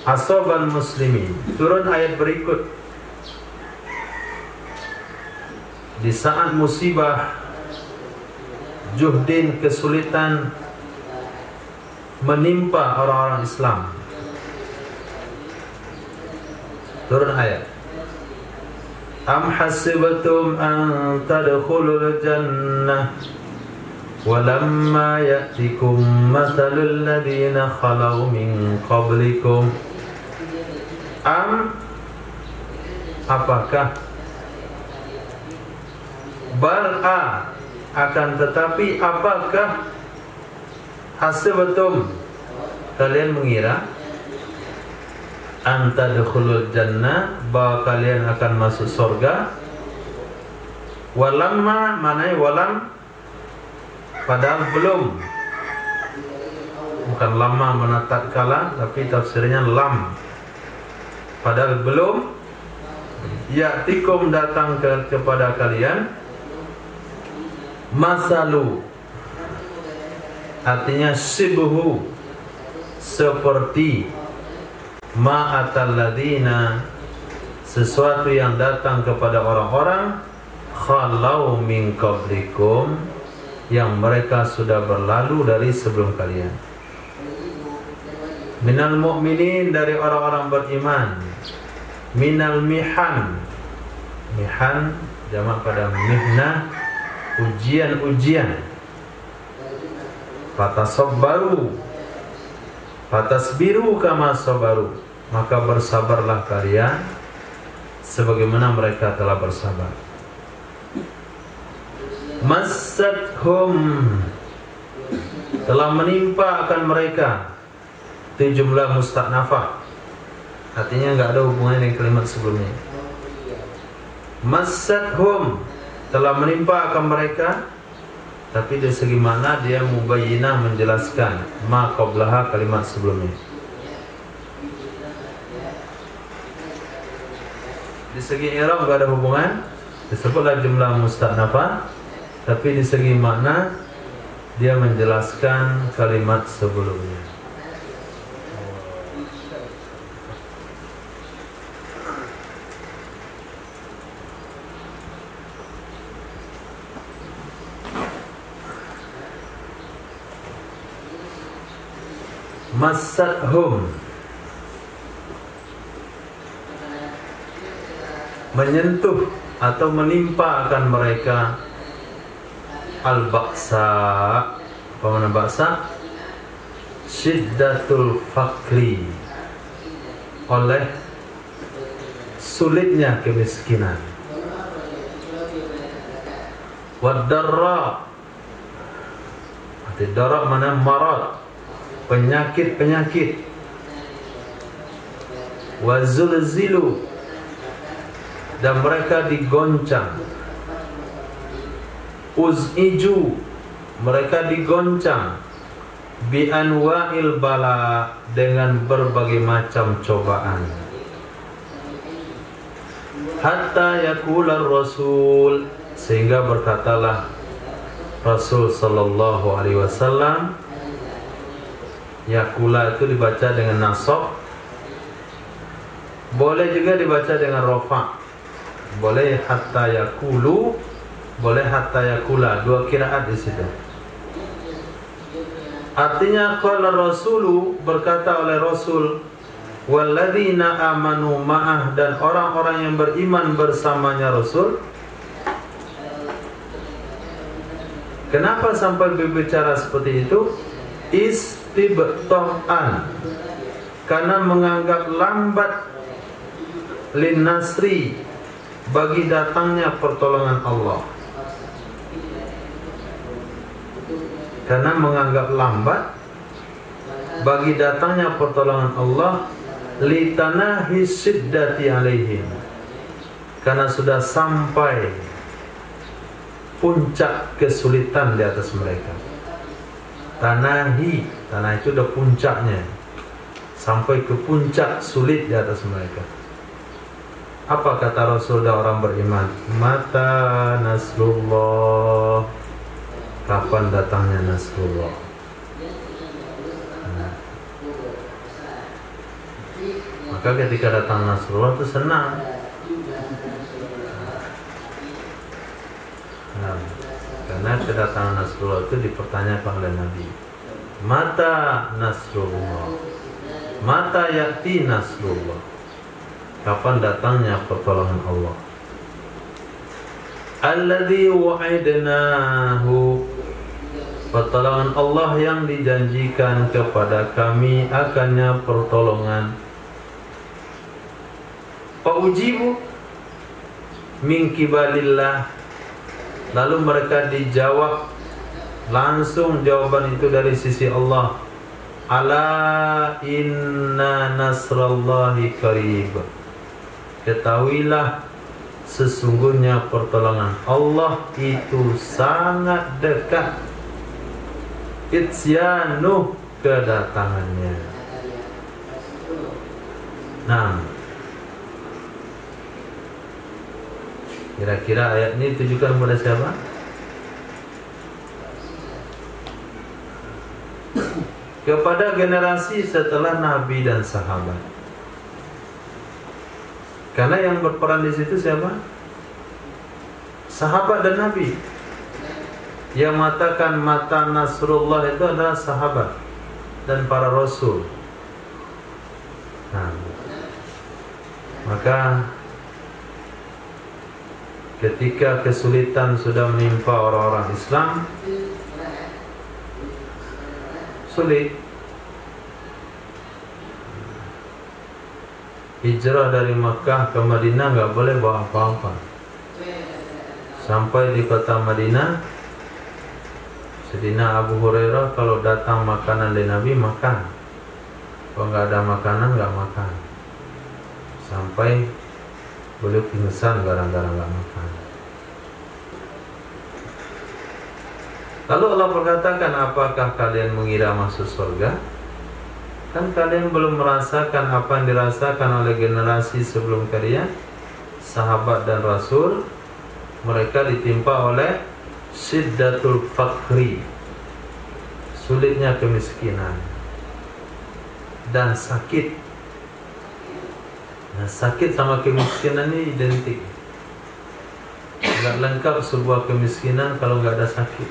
asaban muslimin. Turun ayat berikut di saat musibah, juhdin, kesulitan menimpa orang-orang Islam. Turun ayat. Am hasibtum an tadkhulul jannah walamma ya'tikum mathalul ladzina khalau min qablikum. Am, apakah, bal'a, akan tetapi apakah, hasibtum, kalian mengira, antadkhulul jannah, bahwa kalian akan masuk surga. Walamma, manai walam, padahal belum, bukan lama menatap kala, tapi tafsirnya lam, padahal belum. Ya'tikum, datang kepada kalian, masalu, artinya sibhu, seperti, ma'atal ladina, sesuatu yang datang kepada orang-orang, khalau min qablikum, yang mereka sudah berlalu dari sebelum kalian. Minal mu'minin, dari orang-orang beriman. Minal mihan, mihan jamak pada mihnah, ujian-ujian. Fatasabbaru, fatasbiru kama sabaru, maka bersabarlah kalian sebagaimana mereka telah bersabar. Massathum, telah menimpa akan mereka. Itu jumlah musta'nafah, artinya enggak ada hubungan dengan kalimat sebelumnya. Massathum, telah menimpa akan mereka, tapi dari segi mana dia mubayyinah, menjelaskan ma qablaha, kalimat sebelumnya. Di segi i'rab enggak ada hubungan, disebutlah jumlah musta'nafah, tapi di segi makna dia menjelaskan kalimat sebelumnya. Massathum, menyentuh atau menimpa akan mereka, al-ba'sa, apa makna ba'sa? Syiddatul fakri, oleh sulitnya kemiskinan. Wad-darra, arti darra mana marad, penyakit-penyakit. Wazulzilu, dan mereka digoncang. Uz'iju, mereka digoncang. Bi anwa'il bala, dengan berbagai macam cobaan. Hatta yaqular rasul, sehingga berkatalah Rasul sallallahu alaihi wasallam. Yakula itu dibaca dengan nasab, boleh juga dibaca dengan rofa, boleh hatta yakulu, boleh hatta yakula, dua qiraat di situ. Artinya qala rasulu, berkata oleh Rasul, walladzina amanu ma'ah, dan orang-orang yang beriman bersamanya Rasul. Kenapa sampai berbicara seperti itu? Istibta'an, karena menganggap lambat, lin nasri, bagi datangnya pertolongan Allah. Karena menganggap lambat bagi datangnya pertolongan Allah, litanahi siddati alaihim, karena sudah sampai puncak kesulitan di atas mereka. Tanah itu udah puncaknya, sampai ke puncak sulit di atas mereka. Apa kata Rasul dan orang beriman? Mata nasrullah, kapan datangnya nasrullah? Maka ketika datang nasrullah itu senang. Karena kedatangan nasrullah itu dipertanyakan oleh Nabi. Mata nasrullah, mata ya'ti nasrullah, kapan datangnya pertolongan Allah? Alladzi wa'idnahu, pertolongan Allah yang dijanjikan kepada kami akannya pertolongan. Faujibu min kibalillah, lalu mereka dijawab langsung jawaban itu dari sisi Allah. Ala inna nasrallahi qarib, ketahuilah sesungguhnya pertolongan Allah itu sangat dekat. Itsyanu, kedatangannya. Nah, kira-kira ayat ini ditujukan kepada siapa? Kepada generasi setelah Nabi dan sahabat. Karena yang berperan di situ siapa? Sahabat dan Nabi. Yang mengatakan mata nasrullah itu adalah sahabat dan para rasul. Nah, maka ketika kesulitan sudah menimpa orang-orang Islam, sulit. Hijrah dari Makkah ke Madinah nggak boleh bawa apa-apa. Sampai di kota Madinah, Sayyidina Abu Hurairah kalau datang makanan dari Nabi makan, kalau nggak ada makanan nggak makan, sampai beliau pingsan gara-gara nggak makan. Lalu Allah berkatakan, apakah kalian mengira masuk surga? Kan kalian belum merasakan apa yang dirasakan oleh generasi sebelum kalian, sahabat dan Rasul. Mereka ditimpa oleh syiddatul fakri, sulitnya kemiskinan dan sakit. Nah, sakit sama kemiskinan ini identik. Nggak lengkap sebuah kemiskinan kalau nggak ada sakit.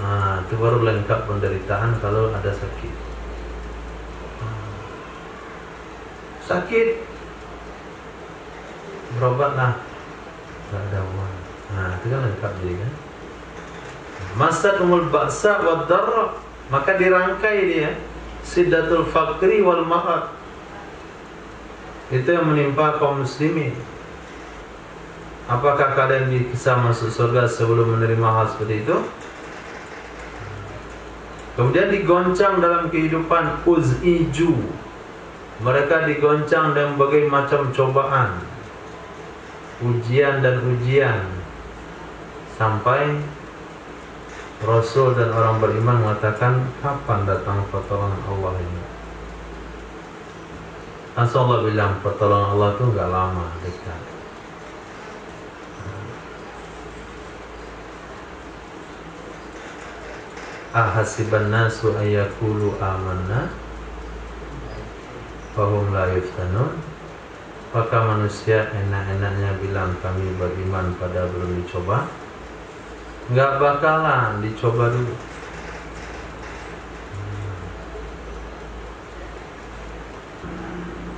Nah, itu baru lengkap penderitaan kalau ada sakit. Sakit, berobatlah, nggak ada uang. Nah, itu kan lengkap jadi kan. Masatumul ba'sa wad darra, maka dirangkai dia siddatul fakri wal marad. Itu yang menimpa kaum muslimin. Apakah kalian bisa masuk surga sebelum menerima hal seperti itu? Kemudian digoncang dalam kehidupan uziju. Mereka digoncang dengan berbagai macam cobaan, ujian dan ujian, sampai Rasul dan orang beriman mengatakan, kapan datang pertolongan Allah ini? Langsung Allah bilang, pertolongan Allah itu enggak lama, dekat. Ahasiban nasu ayyakulu amanna fahum la yuftanun. Apakah manusia enak-enaknya bilang kami beriman pada belum dicoba? Enggak bakalan, dicoba dulu.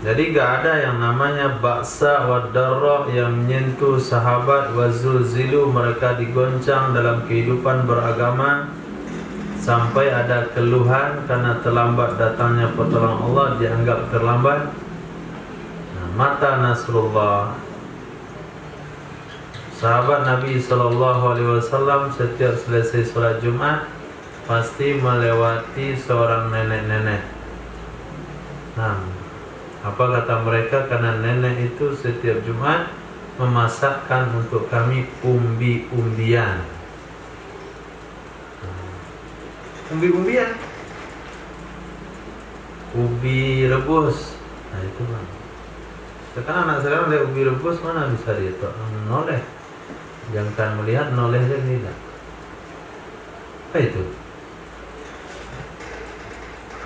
Jadi enggak ada yang namanya ba'sa wa darra yang menyentuh sahabat, wa zulzilu, mereka digoncang dalam kehidupan beragama sampai ada keluhan karena terlambat datangnya pertolongan Allah, dianggap terlambat. Nah, mata nasrullah. Sahabat Nabi SAW setiap selesai sholat Jumat pasti melewati seorang nenek-nenek. Nah, apa kata mereka? Karena nenek itu setiap Jumat memasakkan untuk kami umbi-umbian. Umbi-umbian, ubi rebus. Nah itu kan. Sekarang anak sekarang lihat ubi rebus mana bisa dia noleh. Jangan melihat noleh saja tidak. Apa itu?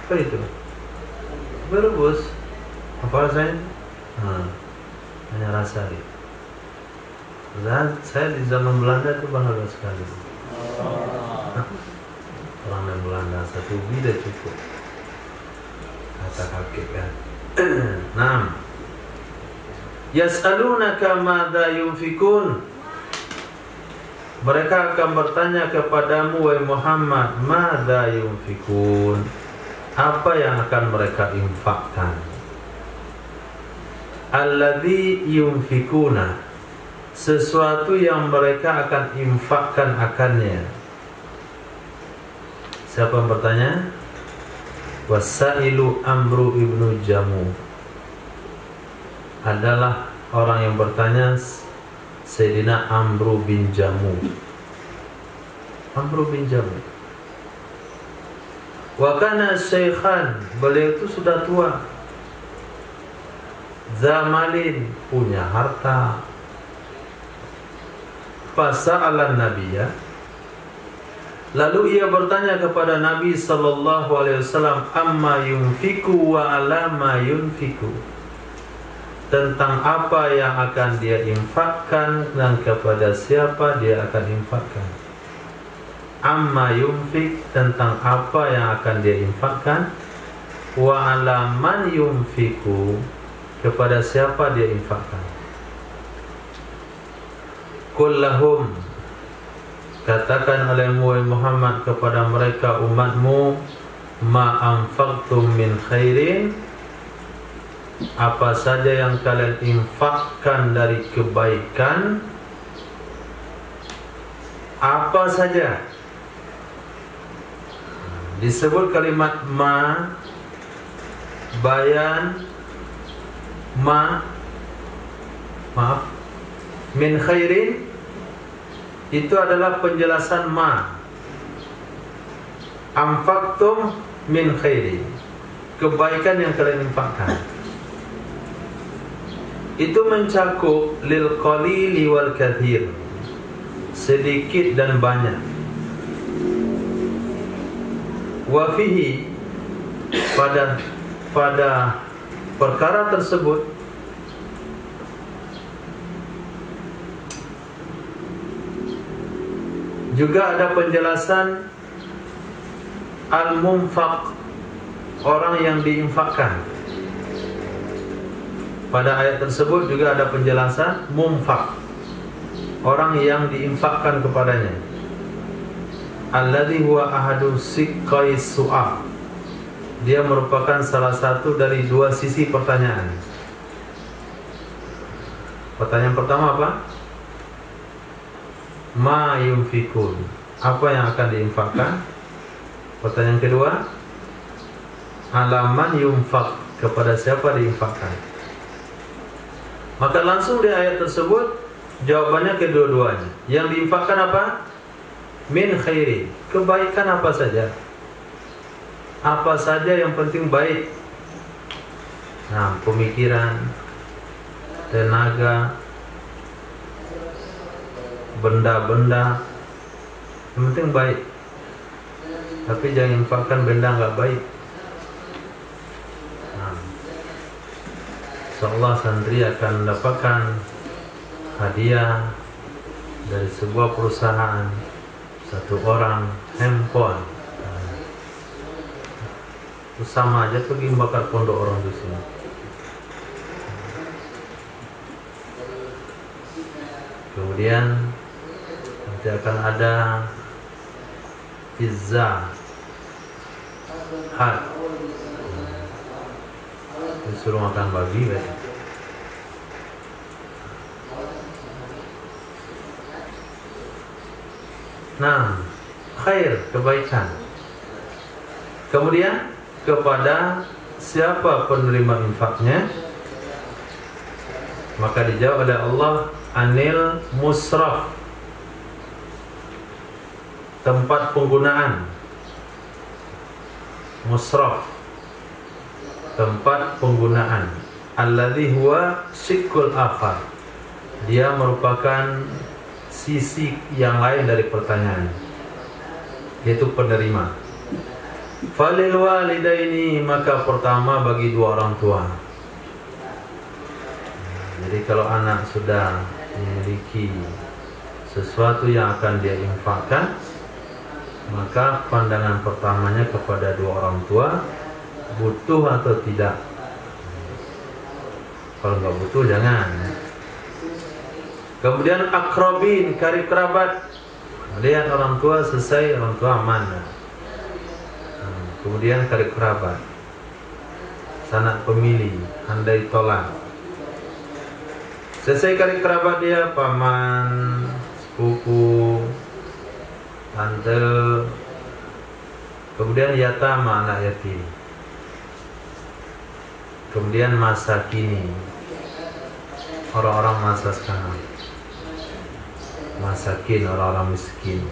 Apa itu? Ubi rebus. Apa rasanya? Hanya rasa dia. Saya di zaman Belanda itu bahagia sekali. Orang yang Belanda satu ubi dah cukup. Kata kakek kan. 6. Yas'alunaka madza yunfikun. Mereka akan bertanya kepadamu wahai Muhammad, madza yunfikun. Apa yang akan mereka infakkan? Alladzi yunfikuna, sesuatu yang mereka akan infakkan akannya. Siapa yang bertanya? Wasailu Amru ibnu Jamu, adalah orang yang bertanya Sayyidina Amru bin Jamu. Amru bin Jamu. Wa kana syaikhan, beliau itu sudah tua. Zamalin, punya harta. Fasa'alan nabiyya, lalu ia bertanya kepada Nabi sallallahu alaihi wasallam, amma yunfiku wa ala ma yunfiku, tentang apa yang akan dia infakkan dan kepada siapa dia akan infakkan. Amma yunfik, tentang apa yang akan dia infakkan. Wa ala man yunfiku, kepada siapa dia infakkan. Qul lahum, katakan oleh Muhammad kepada mereka umatmu, ma anfaqtum min khairin, apa saja yang kalian infakkan dari kebaikan, apa saja. Disebut kalimat ma, bayan, min khairin, itu adalah penjelasan ma. Anfaqtum min khairin, kebaikan yang kalian infakkan. Itu mencakup lil qalili wal kathir, sedikit dan banyak. Wa fihi, pada perkara tersebut juga ada penjelasan al-munfaq, orang yang diinfakkan. Pada ayat tersebut juga ada penjelasan munfaq, orang yang diinfakkan kepadanya. Alladzi huwa ahadu siqqai su'al, dia merupakan salah satu dari dua sisi pertanyaan. Pertanyaan pertama apa? Ma yunfikun, apa yang akan diinfakkan. Pertanyaan kedua, alaman yunfak, kepada siapa diinfakkan. Maka langsung di ayat tersebut jawabannya kedua-duanya. Yang diinfakkan apa? Min khairi, kebaikan apa saja. Apa saja yang penting baik. Nah, pemikiran, tenaga, benda-benda, yang penting baik. Tapi jangan infakkan benda nggak baik. Nah, insyaallah santri akan mendapatkan hadiah dari sebuah perusahaan, satu orang handphone. Itu sama aja pergi membakar pondok orang di sini. Kemudian nanti akan ada pizza hut, disuruh makan babi kan? Nah, khair, kebaikan. Kemudian kepada siapa penerima infaknya? Maka dijawab oleh Allah, anil musraf, tempat penggunaan. Musraf, tempat penggunaan. Alladhi huwa syikul akhar, dia merupakan sisi yang lain dari pertanyaan, yaitu penerima. Falil walidaini, maka pertama bagi dua orang tua. Jadi kalau anak sudah memiliki sesuatu yang akan dia infakkan, maka pandangan pertamanya kepada dua orang tua, butuh atau tidak. Kalau nggak butuh jangan. Kemudian akrabin, karib kerabat. Lihat orang tua selesai, orang tua aman. Kemudian karib kerabat, sanak pemilih, handai tolak. Selesai karib kerabat dia, paman, sepupu, tante. Kemudian yatama, anak yatim. Kemudian masa kini, orang-orang masa sekarang, masakin, orang-orang miskin.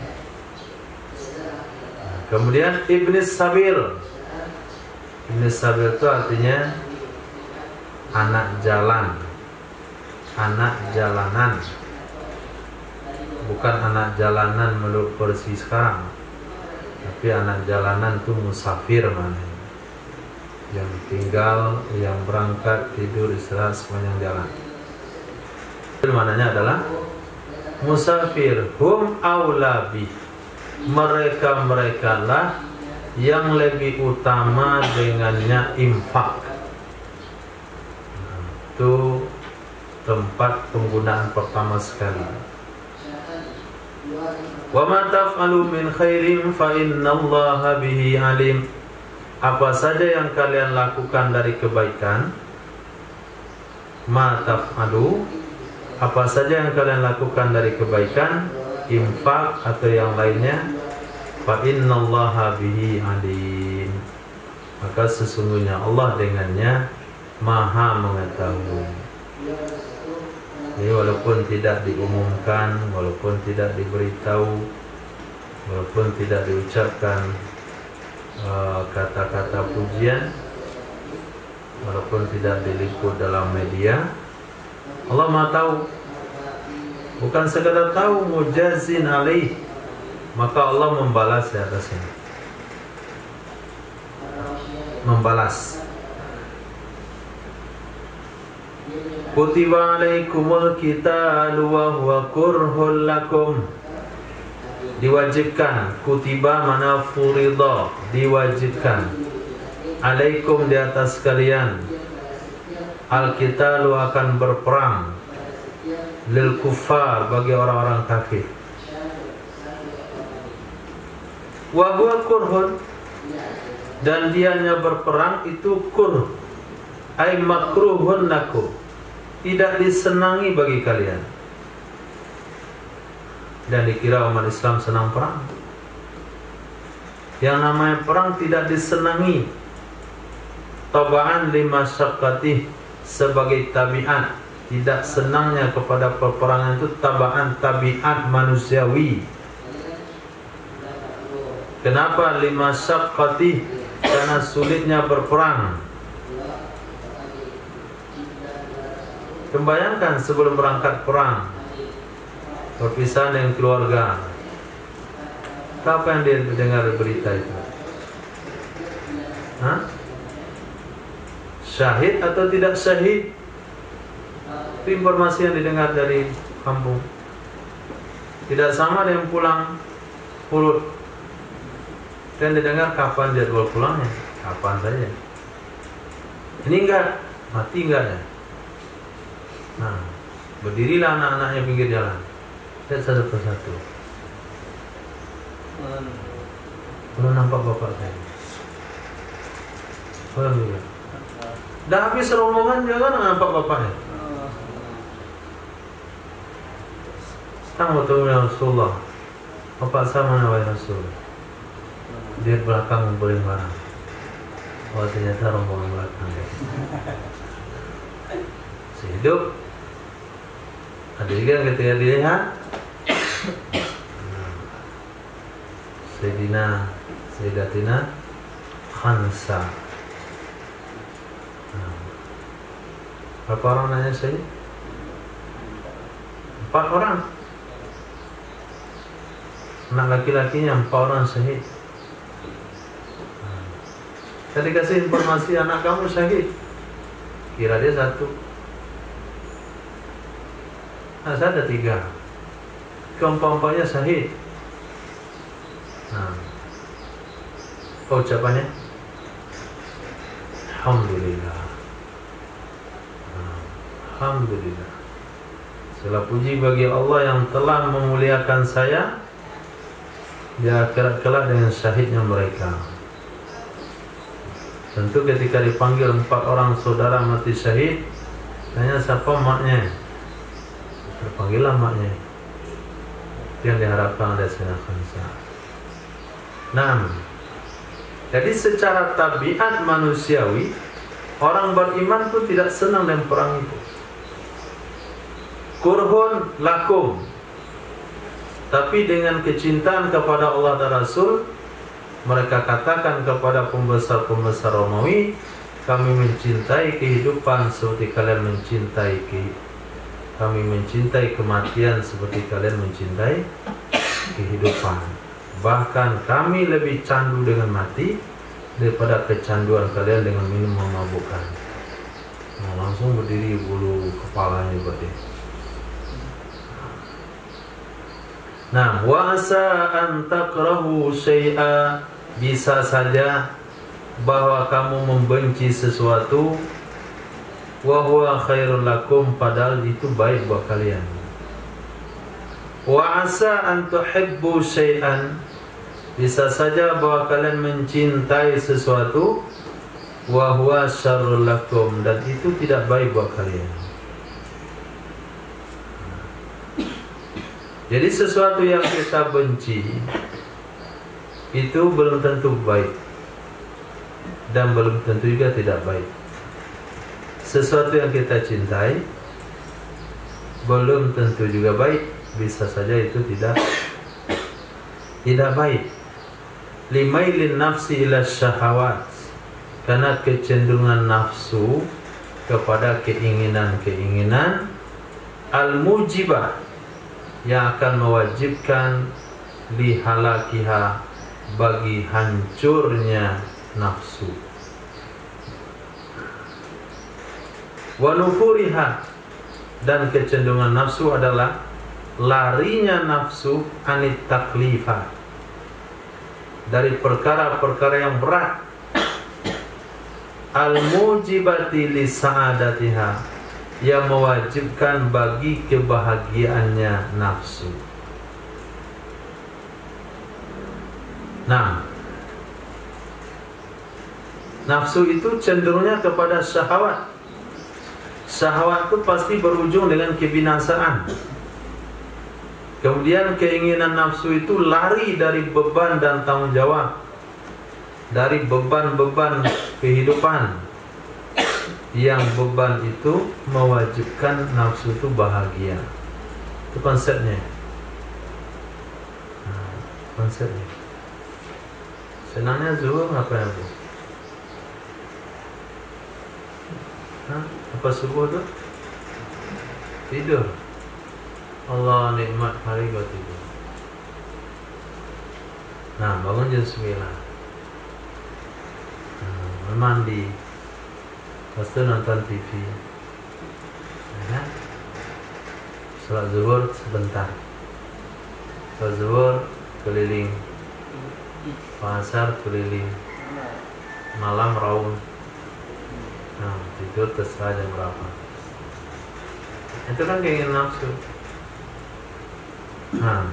Kemudian ibnis sabil. Ibnis sabil itu artinya anak jalan, anak jalanan, bukan anak jalanan menurut versi sekarang, tapi anak jalanan itu musafir, mana yang tinggal, yang berangkat, tidur, istirahat sepanjang jalan. Maknanya adalah musafir. Hum aulabi, mereka lah yang lebih utama dengannya infak. Itu tempat penggunaan pertama sekali. Wa ma taf'alu min khairin fa innallaha bihi alim. Apa saja yang kalian lakukan dari kebaikan, ma taf'alu, apa saja yang kalian lakukan dari kebaikan, infak atau yang lainnya, fa innallaha bihi alim, maka sesungguhnya Allah dengannya maha mengetahui. Jadi walaupun tidak diumumkan, walaupun tidak diberitahu, walaupun tidak diucapkan kata-kata pujian, walaupun tidak diliput dalam media, Allah maha tahu. Bukan sekadar tahu, mujazin alaih, maka Allah membalas di atasnya. Membalas. Kutiba alaikumul qitalu wa huwa kurhul lakum. Diwajibkan. Kutiba mana furida, diwajibkan. Alaikum, di atas kalian. Al-qitalu, akan berperang. Lil kuffar, bagi orang-orang kafir. Wa huwa kurhun, dan dianya berperang itu kurh, ay makruhun lakum, tidak disenangi bagi kalian. Dan dikira umat Islam senang perang. Yang namanya perang tidak disenangi. Tabaan lima syaqqatih, sebagai tabiat. Tidak senangnya kepada peperangan itu tabaan, tabiat manusiawi. Kenapa lima syaqqatih? Karena sulitnya berperang. Bayangkan sebelum berangkat perang, perpisahan dengan keluarga. Apa yang dia dengar berita itu? Hah? Syahid atau tidak syahid? Itu informasi yang didengar dari kampung. Tidak sama dengan pulang pulut. Dan didengar kapan jadwal pulangnya, kapan saja. Ini enggak, mati enggak ya? Nah, berdirilah anak-anaknya pinggir jalan. Lihat satu persatu. Belum nampak bapak saya. Alhamdulillah. Dah habis rombongan jangan nampak bapaknya. Sekarang bertemu dengan Rasulullah. Bapak saya mana wahai Rasul? Dia belakang ngumpulin barang. Oh, ternyata rombongan belakang. Hidup. Ada juga ketika dilihat Sayyidatina Khansa. Berapa orang nanya saya? 4 orang. Anak laki-lakinya 4 orang syahid. Saya dikasih informasi anak kamu syahid, kira dia 1. Nah, saya ada 3. Keempat-empatnya syahid. Nah, ucapannya Alhamdulillah. Alhamdulillah. Segala puji bagi Allah yang telah memuliakan saya di akhirat kelak dengan syahidnya mereka. Tentu ketika dipanggil 4 orang saudara mati syahid, tanya siapa maknya? Terpanggillah maknya. Yang diharapkan oleh Sayyidina Khansa. Nah, jadi secara tabiat manusiawi, orang beriman pun tidak senang dengan perang itu. Kurhun lakum. Tapi dengan kecintaan kepada Allah dan Rasul, mereka katakan kepada pembesar-pembesar Romawi, kami mencintai kehidupan seperti kalian mencintai kami mencintai kematian seperti kalian mencintai kehidupan. Bahkan kami lebih candu dengan mati daripada kecanduan kalian dengan minum memabukkan. Nah, langsung berdiri bulu kepalanya berarti. Nah, wa asa an takrahu syai'a, bisa saja bahwa kamu membenci sesuatu, wa huwa khairul lakum, padahal itu baik buat kalian. Wa asa an tuhibbu syai'an, bisa saja bahwa kalian mencintai sesuatu, wa huwa syarrul lakum, dan itu tidak baik buat kalian. Jadi sesuatu yang kita benci itu belum tentu baik dan belum tentu juga tidak baik. Sesuatu yang kita cintai belum tentu juga baik, bisa saja itu tidak baik. Limailin nafsi ila syahawat, karena kecenderungan nafsu kepada keinginan-keinginan al-mujibah, yang akan mewajibkan lihalakiha, bagi hancurnya nafsu, wa nufuriha, dan kecenderungan nafsu adalah larinya nafsu anit taklifah, dari perkara-perkara yang berat, al-mujibati li sa'adatiha, yang mewajibkan bagi kebahagiaannya nafsu. Nah, nafsu itu cenderungnya kepada syahwat. Syahwat itu pasti berujung dengan kebinasaan. Kemudian keinginan nafsu itu lari dari beban dan tanggung jawab, dari beban-beban kehidupan, yang beban itu mewajibkan nafsu itu bahagia. Itu konsepnya. Nah, konsepnya. Senangnya zuhur ngapain Bu? Apa subuh tuh? Tidur. Allah nikmat hari kau tidur. Nah, bangun jam 9. Mandi. Lepas itu nonton TV, ya. Salat zuhur sebentar, salat zuhur keliling, pasar keliling, malam raung. Nah, tidur terserah jam berapa. Itu kan keinginan nafsu. Nah,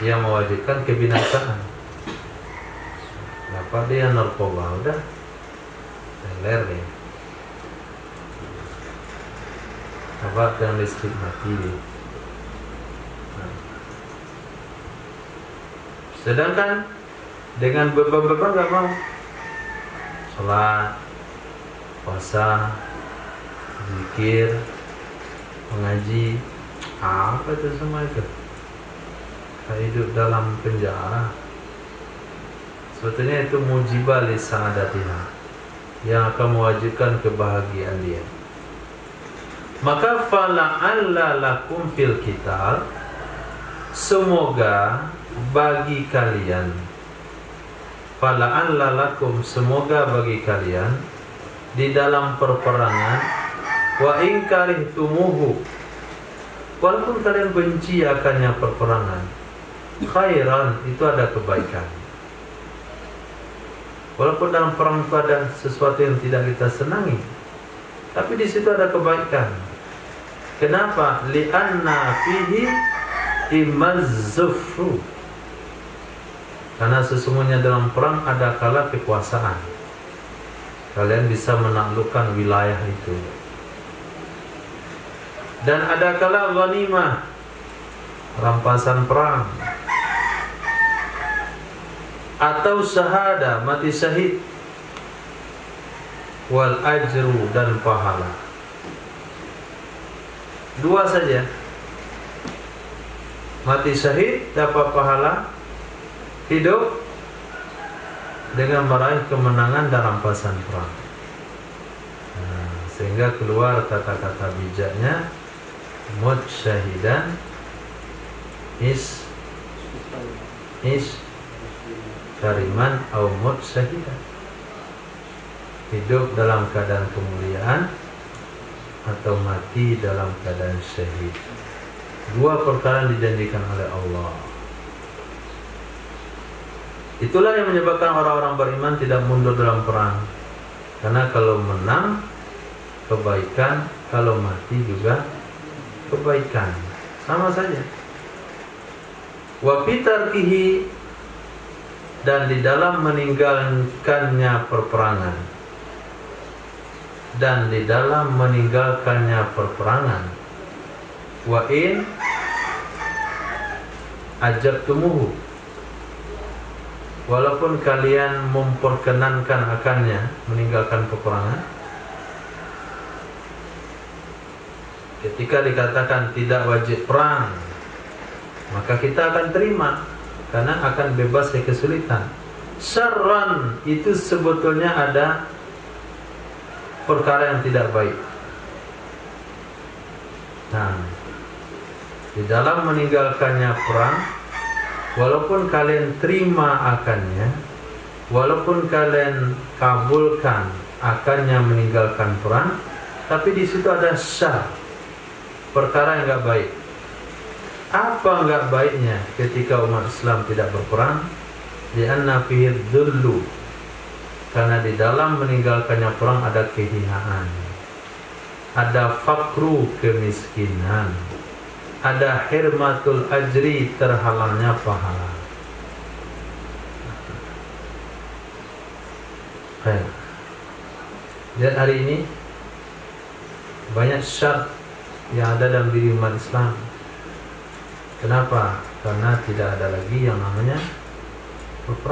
yang mewajibkan kebinasaan. Kenapa dia narkoba? Udah teler deh. Apa yang listrik mati deh. Nah. Sedangkan dengan beban-beban gak mau. Sholat, puasa, zikir, mengaji, apa itu semua itu? Hidup dalam penjara. Sebetulnya itu mujibah li sa'adatiha, yang akan mewajibkan kebahagiaan dia. Maka fala'alla lakum fil qital, semoga bagi kalian, fala'alla lakum, semoga bagi kalian di dalam perperangan, wa in karihtumuhu, walaupun kalian benci akannya perperangan, khairan, itu ada kebaikan. Walaupun dalam perang itu ada sesuatu yang tidak kita senangi, tapi di situ ada kebaikan. Kenapa? Li'anna fihi imazzufru, karena sesungguhnya dalam perang ada kala kekuasaan, kalian bisa menaklukkan wilayah itu. Dan ada kala ghanimah, rampasan perang, atau syahada, mati syahid, wal ajru, dan pahala. Dua saja, mati syahid dapat pahala, hidup dengan meraih kemenangan dan rampasan perang. Sehingga keluar kata-kata bijaknya, mut syahidan is kariman au mut syahidan, hidup dalam keadaan kemuliaan atau mati dalam keadaan syahid. Dua perkara dijanjikan oleh Allah. Itulah yang menyebabkan orang-orang beriman tidak mundur dalam perang, karena kalau menang kebaikan, kalau mati juga kebaikan, sama saja. Wa fitarkihi, dan di dalam meninggalkannya perperangan, dan di dalam meninggalkannya perperangan, wa in ajabtumuhu, walaupun kalian memperkenankan akannya, meninggalkan peperangan. Ketika dikatakan tidak wajib perang, maka kita akan terima, karena akan bebas dari kesulitan. Syarran, itu sebetulnya ada perkara yang tidak baik. Nah, di dalam meninggalkannya perang, walaupun kalian terima akannya, walaupun kalian kabulkan akannya meninggalkan perang, tapi di situ ada syar, perkara yang enggak baik. Apa enggak baiknya ketika umat Islam tidak berperang? Li'anna fihi dhullu, karena di dalam meninggalkannya perang ada kehinaan, ada fakru, kemiskinan, ada hirmatul ajri, terhalangnya pahala. Baik. Lihat hari ini banyak syarat yang ada dalam diri umat Islam. Kenapa? Karena tidak ada lagi yang namanya peperangan.